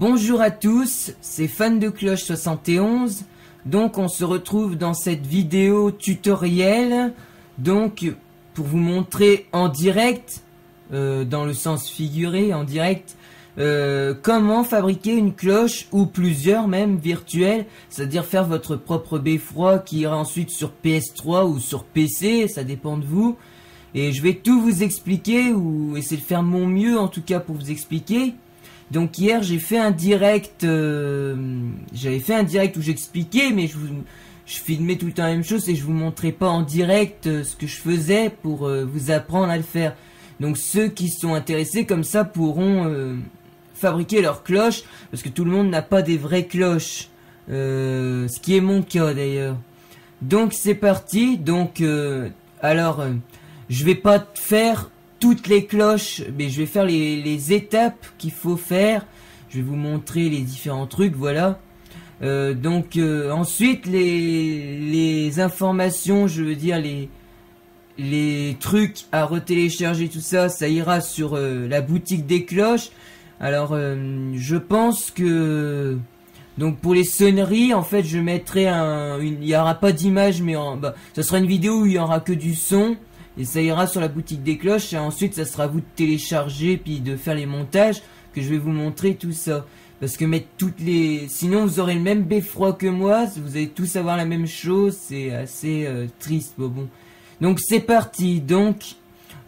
Bonjour à tous, c'est Fan de Cloche 71. Donc on se retrouve dans cette vidéo tutoriel, donc pour vous montrer en direct, dans le sens figuré, en direct, comment fabriquer une cloche ou plusieurs même virtuelles, c'est-à-dire faire votre propre beffroi qui ira ensuite sur PS3 ou sur PC, ça dépend de vous. Et je vais tout vous expliquer ou essayer de faire mon mieux en tout cas pour vous expliquer. Donc hier j'ai fait un direct, j'avais fait un direct où j'expliquais, mais je filmais tout le temps la même chose et je vous montrais pas en direct ce que je faisais pour vous apprendre à le faire. Donc ceux qui sont intéressés comme ça pourront fabriquer leurs cloches, parce que tout le monde n'a pas des vraies cloches, ce qui est mon cas d'ailleurs. Donc c'est parti. Donc je vais pas faire toutes les cloches, mais je vais faire les étapes qu'il faut faire. Je vais vous montrer les différents trucs, voilà. Ensuite les informations, je veux dire les trucs à retélécharger, tout ça, ça ira sur la boutique des cloches. Alors je pense que donc pour les sonneries, en fait je mettrai il n'y aura pas d'image, mais ça sera une vidéo où il y aura que du son. Et ça ira sur la boutique des cloches. Et ensuite ça sera à vous de télécharger puis de faire les montages, que je vais vous montrer tout ça. Parce que mettre sinon vous aurez le même beffroi que moi, vous allez tous avoir la même chose. C'est assez triste, bon. Donc c'est parti. Donc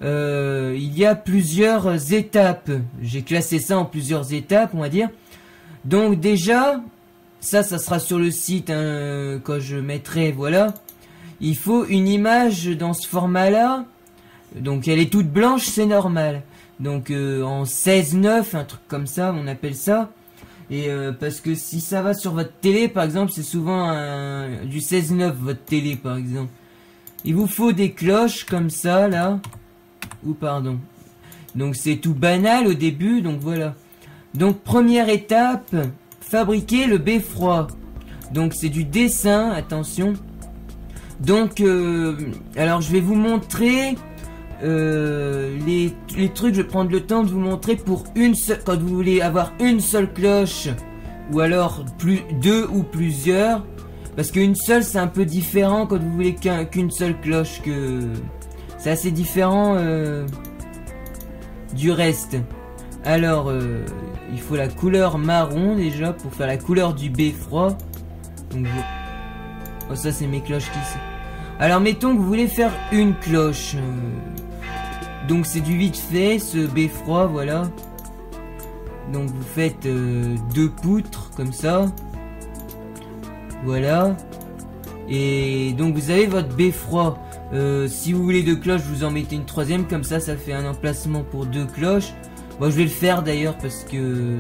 il y a plusieurs étapes. J'ai classé ça en plusieurs étapes, on va dire. Donc déjà, ça sera sur le site quand je mettrai, voilà. Il faut une image dans ce format-là. Donc elle est toute blanche, c'est normal. Donc en 16:9, un truc comme ça, on appelle ça. Et parce que si ça va sur votre télé, par exemple, c'est souvent du 16:9, votre télé, par exemple. Il vous faut des cloches comme ça, là. Ou pardon. Donc c'est tout banal au début, donc voilà. Donc première étape, fabriquer le beffroi. Donc c'est du dessin, attention. Donc, alors je vais vous montrer les trucs. Je vais prendre le temps de vous montrer pour une seule, quand vous voulez avoir une seule cloche, ou alors deux ou plusieurs, parce qu'une seule c'est un peu différent quand vous voulez qu'une seule cloche, c'est assez différent du reste. Alors, il faut la couleur marron déjà pour faire la couleur du beffroi. Donc, oh, ça c'est mes cloches qui sont. Alors mettons que vous voulez faire une cloche. Donc c'est du vite fait, ce beffroi, voilà. Donc vous faites deux poutres comme ça. Voilà. Et donc vous avez votre beffroi. Si vous voulez deux cloches, vous en mettez une troisième, comme ça fait un emplacement pour deux cloches. Moi je vais le faire d'ailleurs parce que...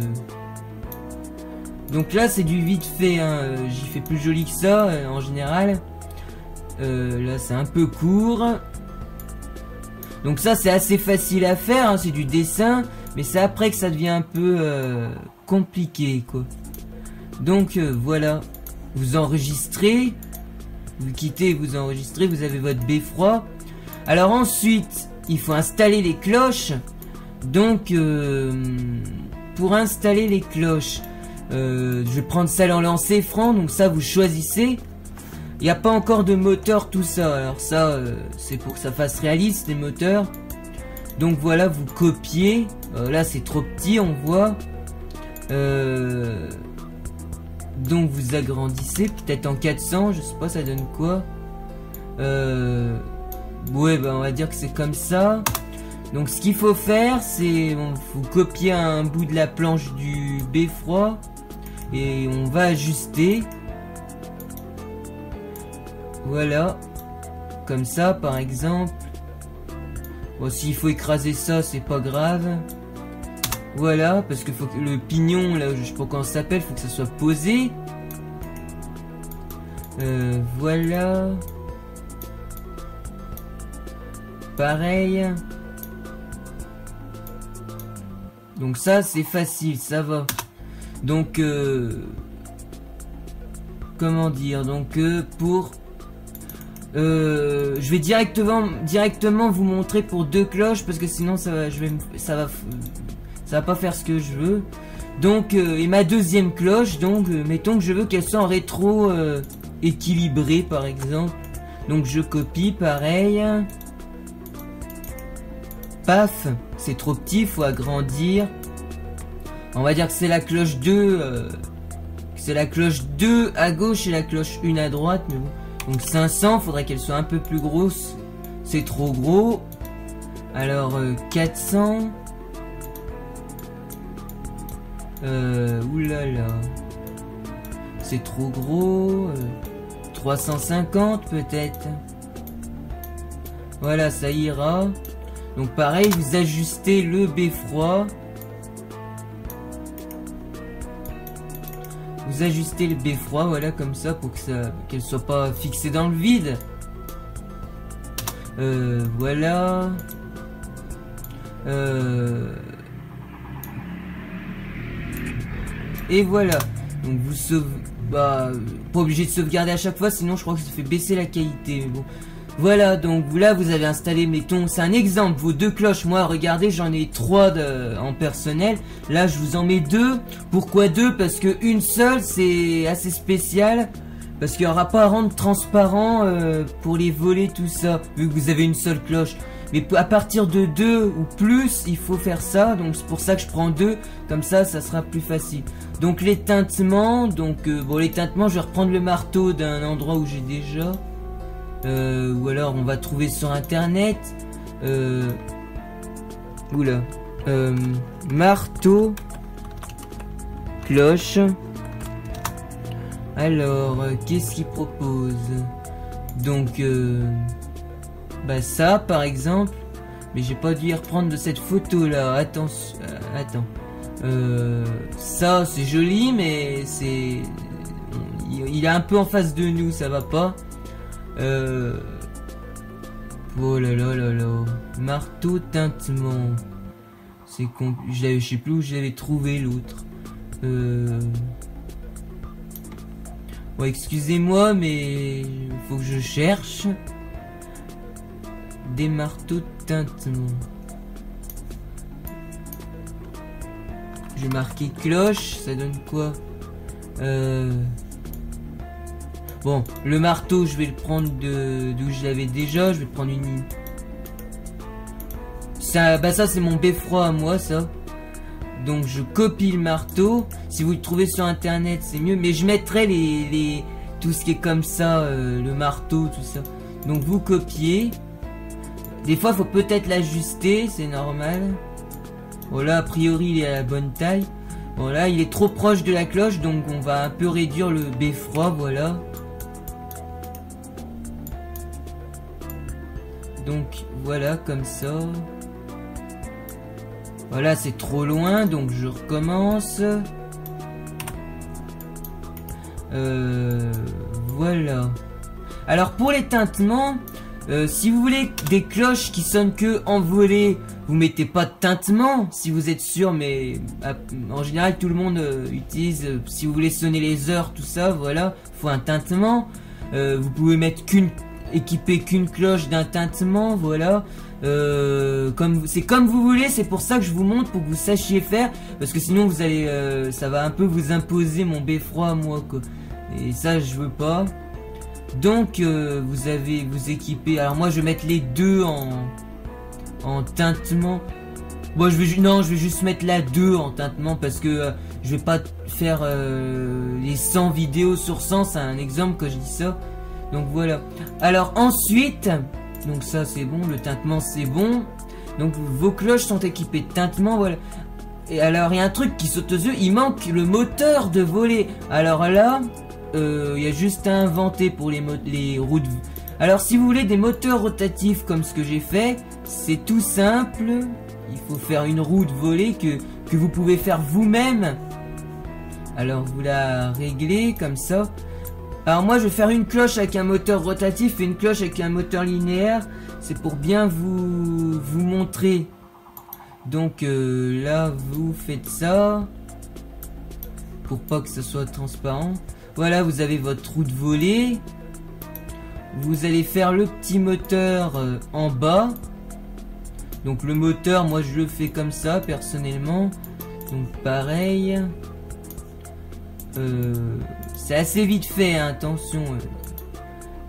Donc là c'est du vite fait, hein. J'y fais plus joli que ça en général. Là c'est un peu court. Donc ça c'est assez facile à faire, hein, c'est du dessin. Mais c'est après que ça devient un peu compliqué, quoi. Donc voilà. Vous enregistrez. Vous quittez, vous enregistrez. Vous avez votre beffroi. Alors ensuite il faut installer les cloches. Donc pour installer les cloches, je vais prendre celle en lancer franc. Donc ça vous choisissez. Il n'y a pas encore de moteur, tout ça. Alors ça, c'est pour que ça fasse réaliste, les moteurs. Donc voilà, vous copiez. Là, c'est trop petit, on voit. Donc vous agrandissez, peut-être en 400, je sais pas, ça donne quoi. Ouais, on va dire que c'est comme ça. Donc ce qu'il faut faire, c'est... vous copiez un bout de la planche du beffroi. Et on va ajuster. Voilà, comme ça par exemple. Bon, s'il faut écraser ça, c'est pas grave. Voilà, parce que faut que le pignon, là, je sais pas comment ça s'appelle, faut que ça soit posé. Voilà. Pareil. Donc ça, c'est facile, ça va. Donc, comment dire, donc pour... je vais directement vous montrer pour deux cloches, parce que sinon ça va pas faire ce que je veux. Donc, et ma deuxième cloche, donc, mettons que je veux qu'elle soit en rétro équilibrée, par exemple. Donc, je copie, pareil. Paf, c'est trop petit, faut agrandir. On va dire que c'est la cloche 2. C'est la cloche 2 à gauche et la cloche 1 à droite. Mais bon. Donc 500, faudrait qu'elle soit un peu plus grosse. C'est trop gros. Alors 400. Oulala. C'est trop gros. 350 peut-être. Voilà, ça ira. Donc pareil, vous ajustez le beffroi. Vous ajustez le beffroi, voilà, comme ça, pour que qu'elle soit pas fixée dans le vide. Voilà. Et voilà. Donc vous sauvez... Bah, pas obligé de sauvegarder à chaque fois, sinon je crois que ça fait baisser la qualité. Mais bon. Voilà, donc là vous avez installé, mettons, c'est un exemple, vos deux cloches. Moi, regardez, j'en ai 3 en personnel. Là, je vous en mets 2. Pourquoi 2? Parce que une seule, c'est assez spécial. Parce qu'il n'y aura pas à rendre transparent pour les volets, tout ça, vu que vous avez une seule cloche. Mais à partir de 2 ou plus, il faut faire ça. Donc c'est pour ça que je prends 2. Comme ça, ça sera plus facile. Donc les tintements, bon, les tintements, je vais reprendre le marteau d'un endroit où j'ai déjà. Ou alors on va trouver sur internet. Oula. Marteau. Cloche. Alors, qu'est-ce qu'il propose? Donc, bah ça par exemple. Mais j'ai pas dû y reprendre de cette photo là. Attention. Attends. Ça c'est joli, mais c'est... Il est un peu en face de nous, ça va pas. Oh là là là là. Marteau tintement. C'est con. Je sais plus où je l'avais trouvé l'autre. Bon, excusez-moi, mais faut que je cherche. Des marteaux tintement. J'ai marqué cloche, ça donne quoi? Bon, le marteau, je vais le prendre d'où je l'avais déjà. Je vais prendre une... Ça, bah ça, c'est mon beffroi à moi, ça. Donc, je copie le marteau. Si vous le trouvez sur internet, c'est mieux. Mais je mettrai tout ce qui est comme ça, le marteau, tout ça. Donc, vous copiez. Des fois, faut peut-être l'ajuster, c'est normal. Bon, là, a priori, il est à la bonne taille. Bon, là, il est trop proche de la cloche, donc on va un peu réduire le beffroi, voilà. Donc voilà, comme ça. Voilà, c'est trop loin, donc je recommence. Voilà. Alors pour les tintements, si vous voulez des cloches qui sonnent que en volée, vous mettez pas de tintement, si vous êtes sûr, mais en général tout le monde utilise, si vous voulez sonner les heures, tout ça, voilà, faut un tintement. Vous pouvez mettre équiper qu'une cloche d'un tintement, voilà. C'est comme vous voulez, c'est pour ça que je vous montre, pour que vous sachiez faire, parce que sinon vous allez, ça va un peu vous imposer mon beffroi à moi, quoi. Et ça je veux pas. Donc vous équipez. Alors moi je vais mettre les deux en tintement. Bon je vais juste mettre la 2 en tintement, parce que je vais pas faire les 100 vidéos sur 100, c'est un exemple que je dis ça. Donc voilà. Alors ensuite, donc ça c'est bon, le tintement c'est bon. Donc vos cloches sont équipées de tintement, voilà. Et alors il y a un truc qui saute aux yeux, il manque le moteur de volet. Alors là, il y a juste à inventer pour les roues de... Alors si vous voulez des moteurs rotatifs comme ce que j'ai fait, c'est tout simple. Il faut faire une roue de volet que vous pouvez faire vous-même. Alors vous la réglez comme ça. Alors moi je vais faire une cloche avec un moteur rotatif et une cloche avec un moteur linéaire. C'est pour bien vous montrer. Donc là vous faites ça. Pour pas que ce soit transparent. Voilà, vous avez votre roue de volet. Vous allez faire le petit moteur en bas. Donc le moteur, moi je le fais comme ça personnellement. Donc pareil. C'est assez vite fait, hein, attention.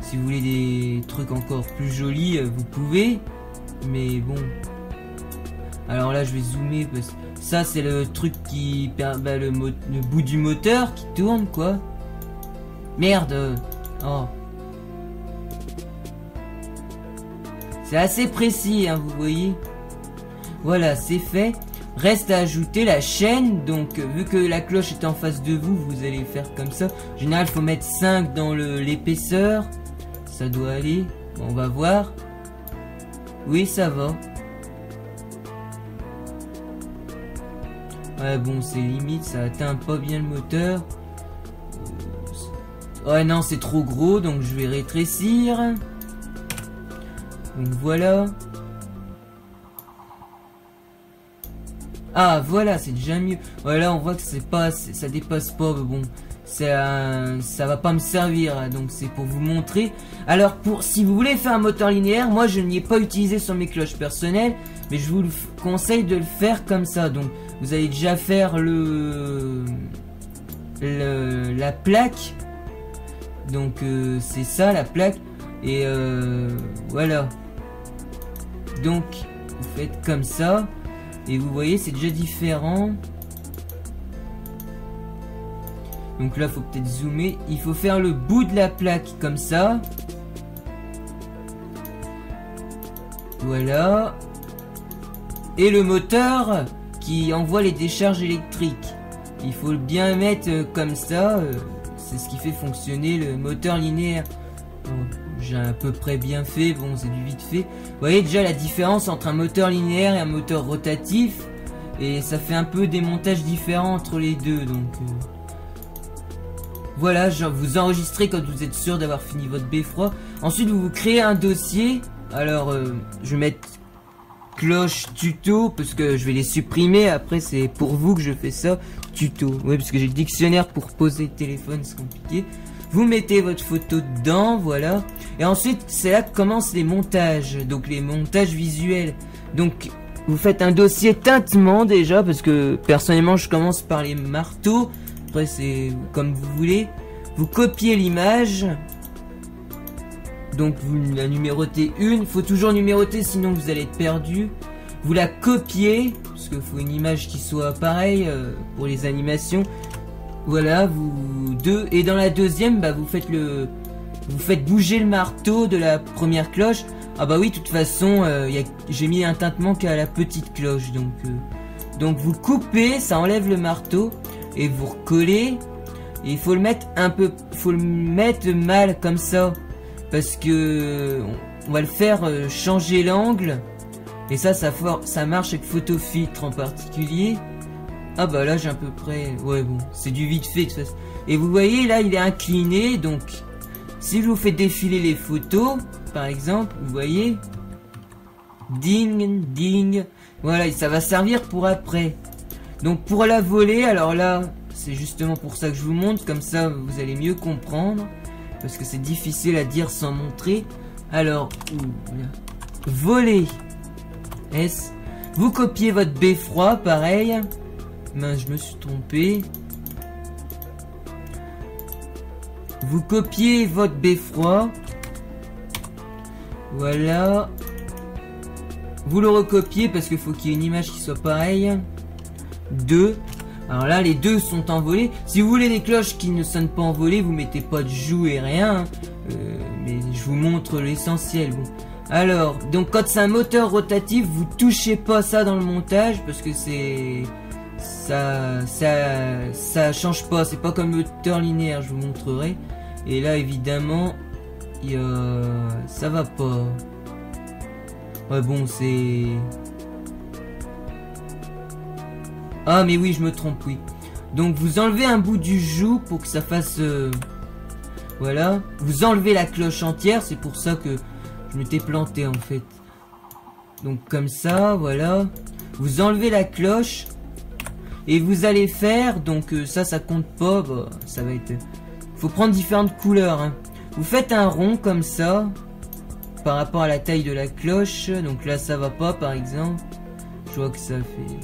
Si vous voulez des trucs encore plus jolis, vous pouvez. Mais bon. Alors là, je vais zoomer parce que ça, c'est le truc qui permet le bout du moteur qui tourne, quoi. Merde. Oh. C'est assez précis, hein, vous voyez. Voilà, c'est fait. Reste à ajouter la chaîne. Donc, vu que la cloche est en face de vous, vous allez faire comme ça. En général, il faut mettre 5 dans l'épaisseur. Ça doit aller. Bon, on va voir. Oui, ça va. Ouais, bon, c'est limite. Ça atteint pas bien le moteur. Ouais, non, c'est trop gros. Donc, je vais rétrécir. Donc, voilà. Ah, voilà, c'est déjà mieux. Voilà, on voit que c'est pas, ça dépasse pas, mais bon, ça va pas me servir, hein, donc c'est pour vous montrer. Alors, si vous voulez faire un moteur linéaire, moi je n'y ai pas utilisé sur mes cloches personnelles, mais je vous conseille de le faire comme ça. Donc, vous allez déjà faire la plaque. Donc, c'est ça, la plaque. Et voilà. Donc, vous faites comme ça. Et vous voyez, c'est déjà différent. Donc là, faut peut-être zoomer. Il faut faire le bout de la plaque comme ça. Voilà. Et le moteur qui envoie les décharges électriques. Il faut bien mettre comme ça. C'est ce qui fait fonctionner le moteur linéaire. Bon, j'ai à peu près bien fait. Bon, c'est du vite fait. Vous voyez déjà la différence entre un moteur linéaire et un moteur rotatif. Et ça fait un peu des montages différents entre les deux. Donc voilà, genre, vous enregistrez quand vous êtes sûr d'avoir fini votre beffroi. Ensuite, vous créez un dossier. Alors, je vais mettre cloche tuto parce que je vais les supprimer. Après, c'est pour vous que je fais ça. Tuto. Oui, parce que j'ai le dictionnaire pour poser le téléphone, c'est compliqué. Vous mettez votre photo dedans, voilà. Et ensuite, c'est là que commencent les montages. Donc, les montages visuels. Donc, vous faites un dossier tintement déjà. Parce que, personnellement, je commence par les marteaux. Après, c'est comme vous voulez. Vous copiez l'image. Donc, vous la numérotez une. Il faut toujours numéroter, sinon vous allez être perdu. Vous la copiez. Parce qu'il faut une image qui soit pareille pour les animations. Voilà, deux. Et dans la deuxième, bah, vous faites bouger le marteau de la première cloche. Ah bah oui, de toute façon, j'ai mis un tintement qu'à la petite cloche. Donc vous coupez, ça enlève le marteau. Et vous recollez. Et il faut le mettre mal comme ça. Parce que on va le faire changer l'angle. Et ça marche avec Photofiltre en particulier. Ah bah là j'ai à peu près... Ouais bon, c'est du vite fait de toute façon. Et vous voyez là il est incliné. Donc si je vous fais défiler les photos, par exemple, vous voyez, ding, ding. Voilà, et ça va servir pour après. Donc pour la voler, alors là, c'est justement pour ça que je vous montre. Comme ça vous allez mieux comprendre. Parce que c'est difficile à dire sans montrer. Alors, voler. S. Vous copiez votre beffroi, pareil. Mince, je me suis trompé. Vous copiez votre beffroi. Voilà. Vous le recopiez parce qu'il faut qu'il y ait une image qui soit pareille. 2. Alors là, les deux sont envolés. Si vous voulez des cloches qui ne sonnent pas envolées, vous mettez pas de joue et rien. Mais je vous montre l'essentiel. Bon. Alors, donc quand c'est un moteur rotatif, vous touchez pas ça dans le montage parce que ça change pas. C'est pas comme le moteur linéaire, je vous montrerai. Et là, évidemment, ça va pas. Ouais, bon, c'est... Ah mais oui, je me trompe, oui. Donc vous enlevez un bout du joug pour que ça fasse... voilà. Vous enlevez la cloche entière, c'est pour ça que je m'étais planté en fait. Donc comme ça, voilà. Vous enlevez la cloche. Et vous allez faire, donc ça compte pas, bah, ça va être... Faut prendre différentes couleurs, hein. Vous faites un rond comme ça. Par rapport à la taille de la cloche. Donc là ça va pas par exemple. Je vois que ça fait...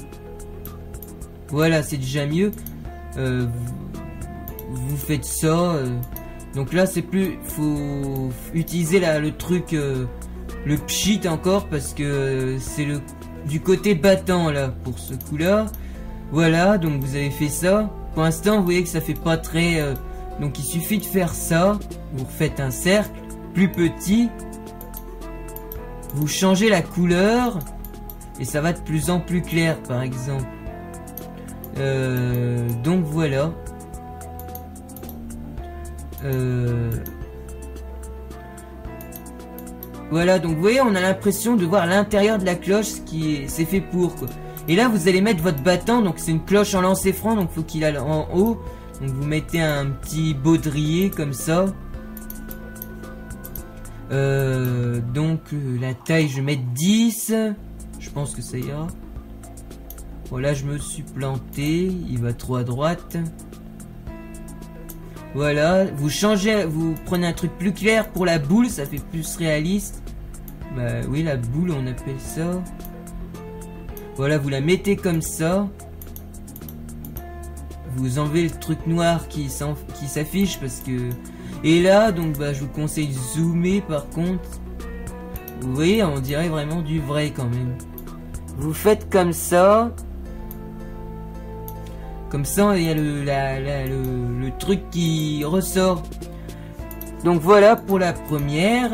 Voilà, c'est déjà mieux. Vous faites ça. Donc là, c'est plus... Faut utiliser le truc... le pchit encore, parce que c'est du côté battant, là, pour ce coup-là. Voilà, donc vous avez fait ça. Pour l'instant, vous voyez que ça fait pas très... donc il suffit de faire ça. Vous refaites un cercle plus petit. Vous changez la couleur. Et ça va de plus en plus clair, par exemple. Donc voilà. Voilà, donc vous voyez, on a l'impression de voir l'intérieur de la cloche, c'est fait pour, quoi. Et là, vous allez mettre votre battant, donc c'est une cloche en lancer franc, donc faut qu'il aille en haut. Donc vous mettez un petit baudrier comme ça. Donc la taille, je vais mettre 10. Je pense que ça ira. Voilà, je me suis planté. Il va trop à droite. Voilà, vous changez, vous prenez un truc plus clair pour la boule, ça fait plus réaliste. Bah oui, la boule, on appelle ça. Voilà, vous la mettez comme ça. Vous enlevez le truc noir qui s'affiche parce que... Et là, donc bah, je vous conseille de zoomer par contre. Vous voyez, on dirait vraiment du vrai quand même. Vous faites comme ça. Comme ça, il y a le truc qui ressort. Donc voilà pour la première.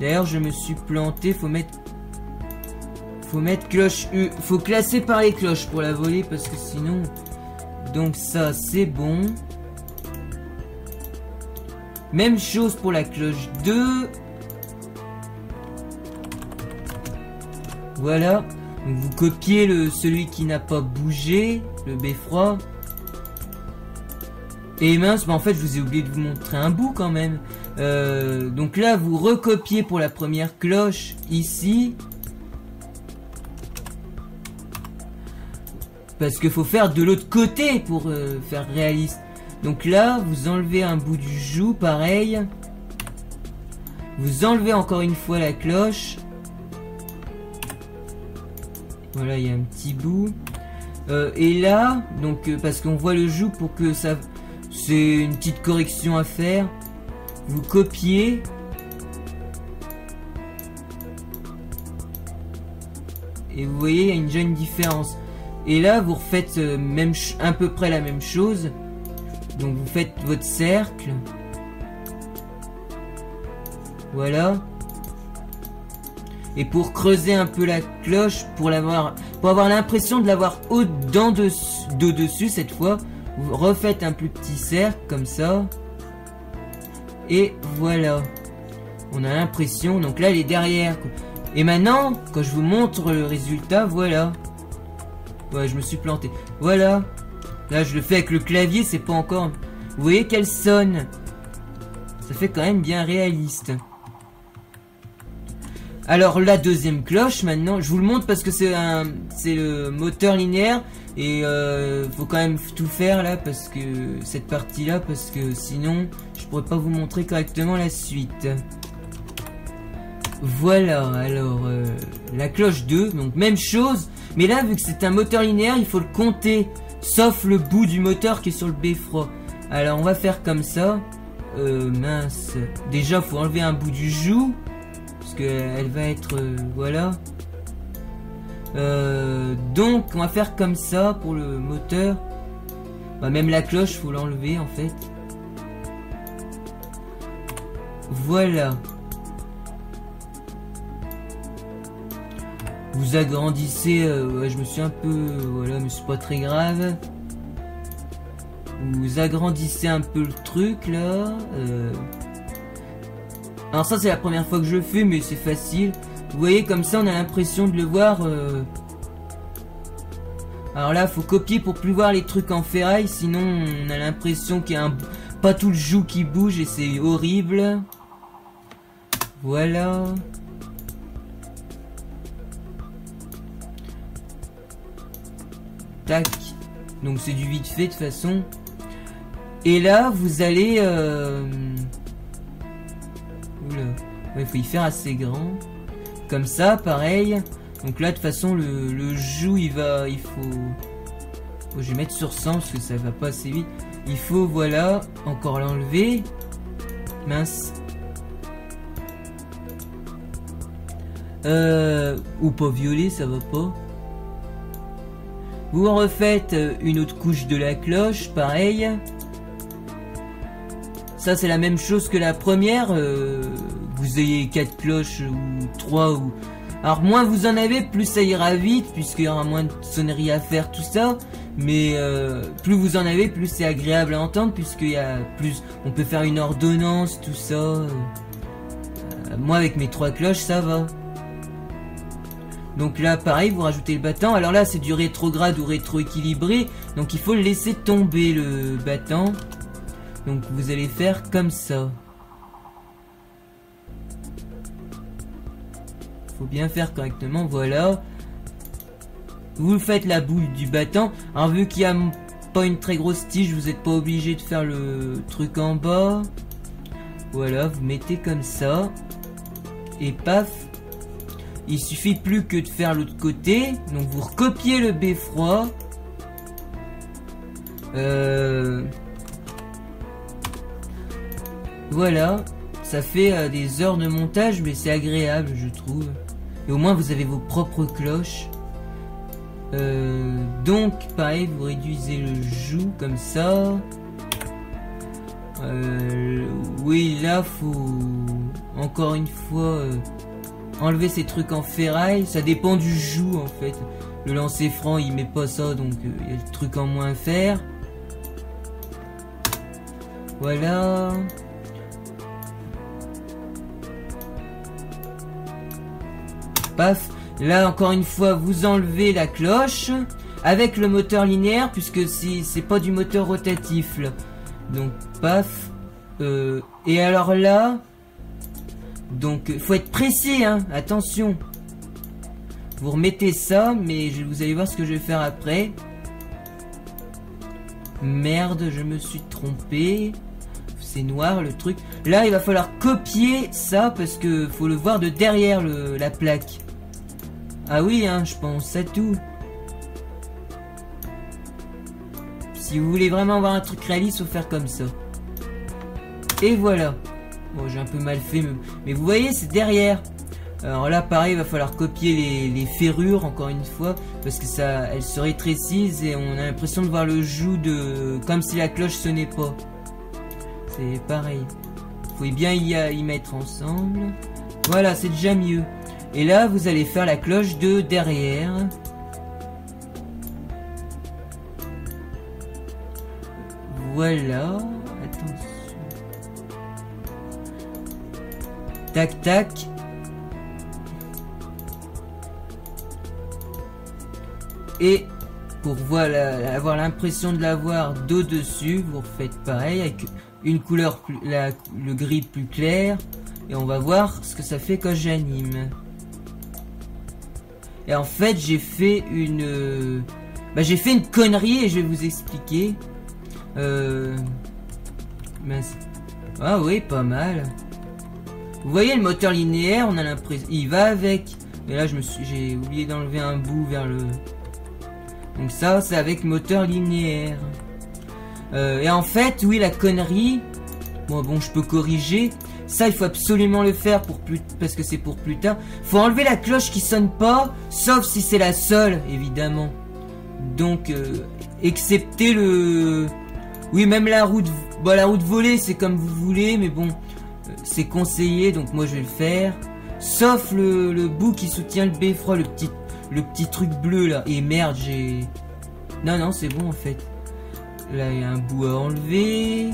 D'ailleurs, je me suis planté. Faut mettre cloche U. Faut classer par les cloches pour la voler parce que sinon... Donc ça, c'est bon. Même chose pour la cloche 2. Voilà. Donc vous copiez celui qui n'a pas bougé, le beffroi. Et mince, bah en fait je vous ai oublié de vous montrer un bout quand même. Donc là vous recopiez pour la première cloche ici. Parce qu'il faut faire de l'autre côté pour faire réaliste. Donc là vous enlevez un bout du joug, pareil. Vous enlevez encore une fois la cloche. Voilà, il y a un petit bout. Et là, donc parce qu'on voit le joug pour que ça... C'est une petite correction à faire. Vous copiez. Et vous voyez, il y a déjà une différence. Et là, vous refaites à peu près la même chose. Donc vous faites votre cercle. Voilà. Et pour creuser un peu la cloche, pour avoir l'impression de l'avoir au-dessus cette fois, vous refaites un plus petit cercle comme ça. Et voilà. On a l'impression, donc là elle est derrière. Et maintenant, quand je vous montre le résultat, voilà. Ouais, je me suis planté. Voilà. Là je le fais avec le clavier, c'est pas encore... Vous voyez qu'elle sonne. Ça fait quand même bien réaliste. Alors la deuxième cloche maintenant, je vous le montre parce que c'est le moteur linéaire et faut quand même tout faire là parce que cette partie là parce que sinon je pourrais pas vous montrer correctement la suite. Voilà, alors la cloche 2, donc même chose, mais là vu que c'est un moteur linéaire, il faut le compter, sauf le bout du moteur qui est sur le beffroi. Alors on va faire comme ça. Mince, déjà faut enlever un bout du joug. Elle va être voilà. Donc on va faire comme ça pour le moteur. Bah, même la cloche faut l'enlever en fait. Voilà. Vous agrandissez. Ouais, je me suis un peu voilà, mais c'est pas très grave. Vous agrandissez un peu le truc là. Alors ça c'est la première fois que je le fais mais c'est facile. Vous voyez comme ça on a l'impression de le voir. Alors là faut copier pour plus voir les trucs en ferraille. Sinon on a l'impression qu'il y a pas tout le joug qui bouge et c'est horrible. Voilà. Tac. Donc c'est du vite fait de toute façon. Et là vous allez... Oula. Il faut y faire assez grand. Comme ça, pareil. Donc là de toute façon le joug il faut je vais mettre sur 100 parce que ça va pas assez vite. Il faut voilà encore l'enlever. Mince. Ou pas violet, ça va pas. Vous refaites une autre couche de la cloche, pareil. Ça c'est la même chose que la première. Vous ayez 4 cloches ou 3 ou... Alors moins vous en avez, plus ça ira vite, puisqu'il y aura moins de sonneries à faire, tout ça. Mais plus vous en avez, plus c'est agréable à entendre, puisqu'il y a plus... On peut faire une ordonnance, tout ça. Moi avec mes 3 cloches, ça va. Donc là, pareil, vous rajoutez le battant. Alors là, c'est du rétrograde ou rétro-équilibré. Donc il faut le laisser tomber, le battant. Donc vous allez faire comme ça. Faut bien faire correctement, voilà. Vous faites la boule du battant. Alors vu qu'il n'y a pas une très grosse tige, vous n'êtes pas obligé de faire le truc en bas. Voilà, vous mettez comme ça. Et paf. Il suffit plus que de faire l'autre côté. Donc vous recopiez le beffroi. Voilà. Ça fait des heures de montage, mais c'est agréable, je trouve. Et au moins vous avez vos propres cloches. Donc pareil, vous réduisez le joug comme ça. Oui, là faut encore une fois enlever ces trucs en ferraille. Ça dépend du joug en fait. Le lancer franc il met pas ça, donc il y a le truc en moins à faire. Voilà. Paf. Là encore une fois vous enlevez la cloche avec le moteur linéaire, puisque c'est pas du moteur rotatif là. Donc paf. Et alors là, donc faut être précis hein, attention. Vous remettez ça, mais vous allez voir ce que je vais faire après. Merde, je me suis trompé. C'est noir le truc. Là il va falloir copier ça, parce que faut le voir de derrière la plaque. Ah oui hein, je pense à tout. Si vous voulez vraiment avoir un truc réaliste, faut faire comme ça. Et voilà. Bon, j'ai un peu mal fait, mais vous voyez, c'est derrière. Alors là, pareil, il va falloir copier les ferrures, encore une fois, parce que ça, elles se rétrécissent et on a l'impression de voir le joug comme si la cloche sonnait pas. C'est pareil. Faut bien y mettre ensemble. Voilà, c'est déjà mieux. Et là, vous allez faire la cloche de derrière. Voilà. Attention. Tac, tac. Et pour avoir l'impression de l'avoir d'au-dessus, vous refaites pareil avec une couleur, le gris plus clair. Et on va voir ce que ça fait quand j'anime. Et en fait, j'ai fait une connerie et je vais vous expliquer. Mince. Ah oui, pas mal. Vous voyez le moteur linéaire, on a l'impression, il va avec. Et là, j'ai oublié d'enlever un bout vers le. Donc ça, c'est avec moteur linéaire. Et en fait, oui, la connerie. Bon, je peux corriger. Ça, il faut absolument le faire parce que c'est pour plus tard. Faut enlever la cloche qui sonne pas, sauf si c'est la seule, évidemment. Donc, excepté le... Oui, même la roue de volée, c'est comme vous voulez, mais bon, c'est conseillé, donc moi je vais le faire. Sauf le bout qui soutient le beffroi, le petit truc bleu là. Et merde, j'ai... Non, c'est bon en fait. Là, il y a un bout à enlever.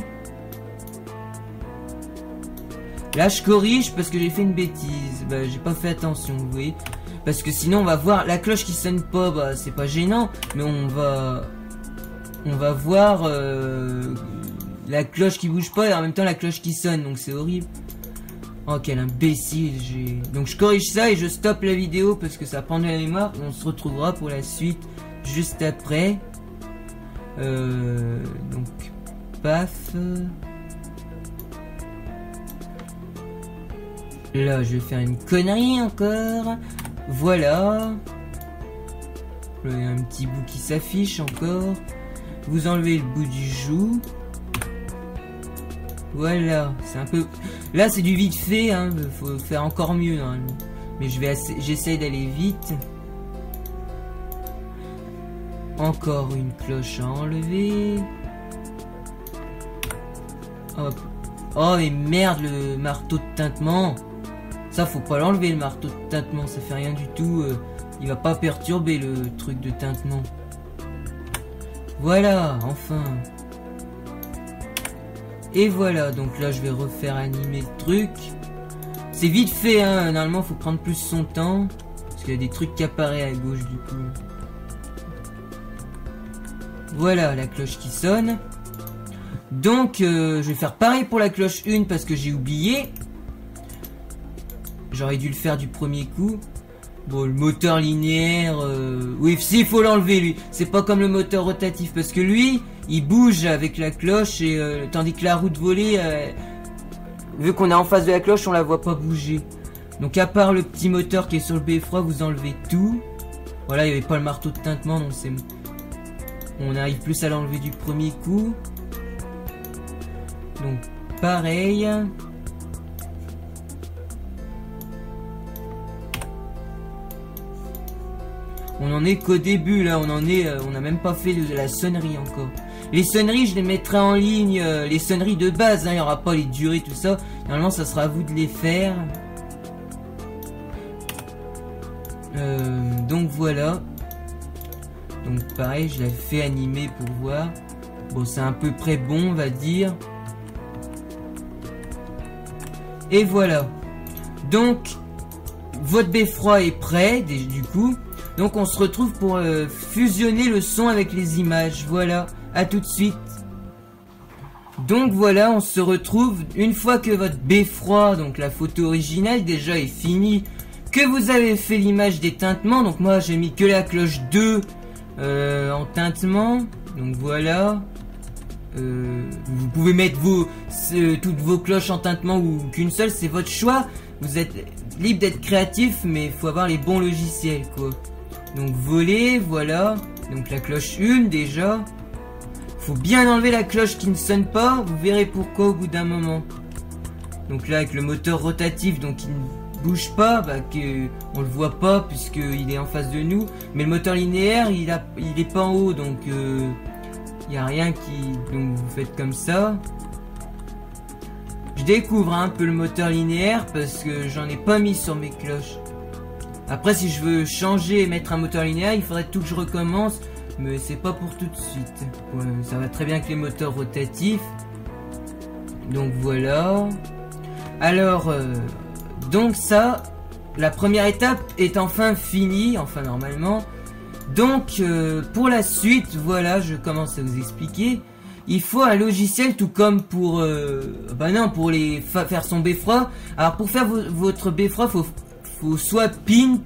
Là, je corrige parce que j'ai fait une bêtise. Bah, j'ai pas fait attention, vous voyez. Parce que sinon, on va voir la cloche qui sonne pas. Bah, c'est pas gênant. Mais on va voir la cloche qui bouge pas et en même temps la cloche qui sonne. Donc, c'est horrible. Oh, quel imbécile. Donc, je corrige ça et je stoppe la vidéo parce que ça prend de la mémoire. On se retrouvera pour la suite juste après. Donc, paf. Là, je vais faire une connerie encore. Voilà. Il y a un petit bout qui s'affiche encore. Vous enlevez le bout du joug. Voilà, c'est un peu... Là, c'est du vite fait, hein. Faut faire encore mieux, normalement. Mais j'essaye d'aller vite. Encore une cloche à enlever. Hop. Oh, mais merde, le marteau de tintement. Ça, faut pas l'enlever, le marteau de tintement. Ça fait rien du tout. Il va pas perturber le truc de tintement. Voilà, enfin. Et voilà, donc là je vais refaire animer le truc. C'est vite fait, hein. Normalement faut prendre plus son temps. Parce qu'il y a des trucs qui apparaissent à gauche du coup. Voilà la cloche qui sonne. Donc je vais faire pareil pour la cloche 1 parce que j'ai oublié. J'aurais dû le faire du premier coup. Bon, le moteur linéaire, oui, si, il faut l'enlever, lui. C'est pas comme le moteur rotatif, parce que lui, il bouge avec la cloche, et tandis que la roue de volée, vu qu'on est en face de la cloche, on la voit pas bouger. Donc, à part le petit moteur qui est sur le beffroi, vous enlevez tout. Voilà, il n'y avait pas le marteau de tintement, donc c'est... On arrive plus à l'enlever du premier coup. Donc, pareil... On en est qu'au début là, on n'a même pas fait de la sonnerie encore. Les sonneries, je les mettrai en ligne, les sonneries de base, hein, il n'y aura pas les durées, tout ça. Normalement, ça sera à vous de les faire. Donc voilà. Donc pareil, je l'ai fait animer pour voir. Bon, c'est à peu près bon, on va dire. Et voilà. Donc, votre beffroi est prêt, du coup. Donc on se retrouve pour fusionner le son avec les images. Voilà, à tout de suite. Donc voilà, on se retrouve une fois que votre beffroi, donc la photo originale déjà est finie, que vous avez fait l'image des tintements. Donc moi j'ai mis que la cloche 2 en tintement. Donc voilà. Vous pouvez mettre toutes vos cloches en tintement ou qu'une seule, c'est votre choix. Vous êtes libre d'être créatif, mais il faut avoir les bons logiciels quoi. Donc voler, voilà. Donc la cloche 1 déjà. Faut bien enlever la cloche qui ne sonne pas. Vous verrez pourquoi au bout d'un moment. Donc là avec le moteur rotatif, donc il ne bouge pas, bah que on le voit pas puisqu'il est en face de nous. Mais le moteur linéaire, il est pas en haut, donc il n'y a rien qui... Donc vous faites comme ça. Je découvre un peu le moteur linéaire parce que j'en ai pas mis sur mes cloches. Après, si je veux changer et mettre un moteur linéaire, il faudrait tout que je recommence. Mais c'est pas pour tout de suite. Ouais, ça va très bien avec les moteurs rotatifs. Donc voilà. Alors, donc ça, la première étape est enfin finie. Enfin, normalement. Donc, pour la suite, voilà, je commence à vous expliquer. Il faut un logiciel tout comme pour... pour faire son beffroi. Alors, pour faire votre beffroi, faut soit Paint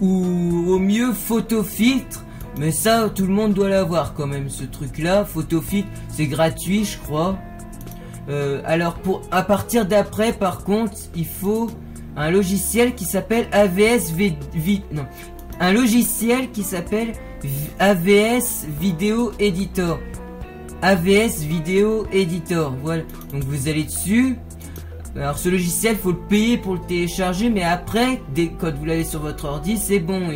ou au mieux Photofiltre, mais ça tout le monde doit l'avoir quand même, ce truc là. Photofiltre c'est gratuit je crois. Alors à partir d'après par contre il faut un logiciel qui s'appelle AVS Video Editor. AVS Video Editor, voilà. Donc vous allez dessus. Alors ce logiciel faut le payer pour le télécharger, mais après quand vous l'avez sur votre ordi c'est bon,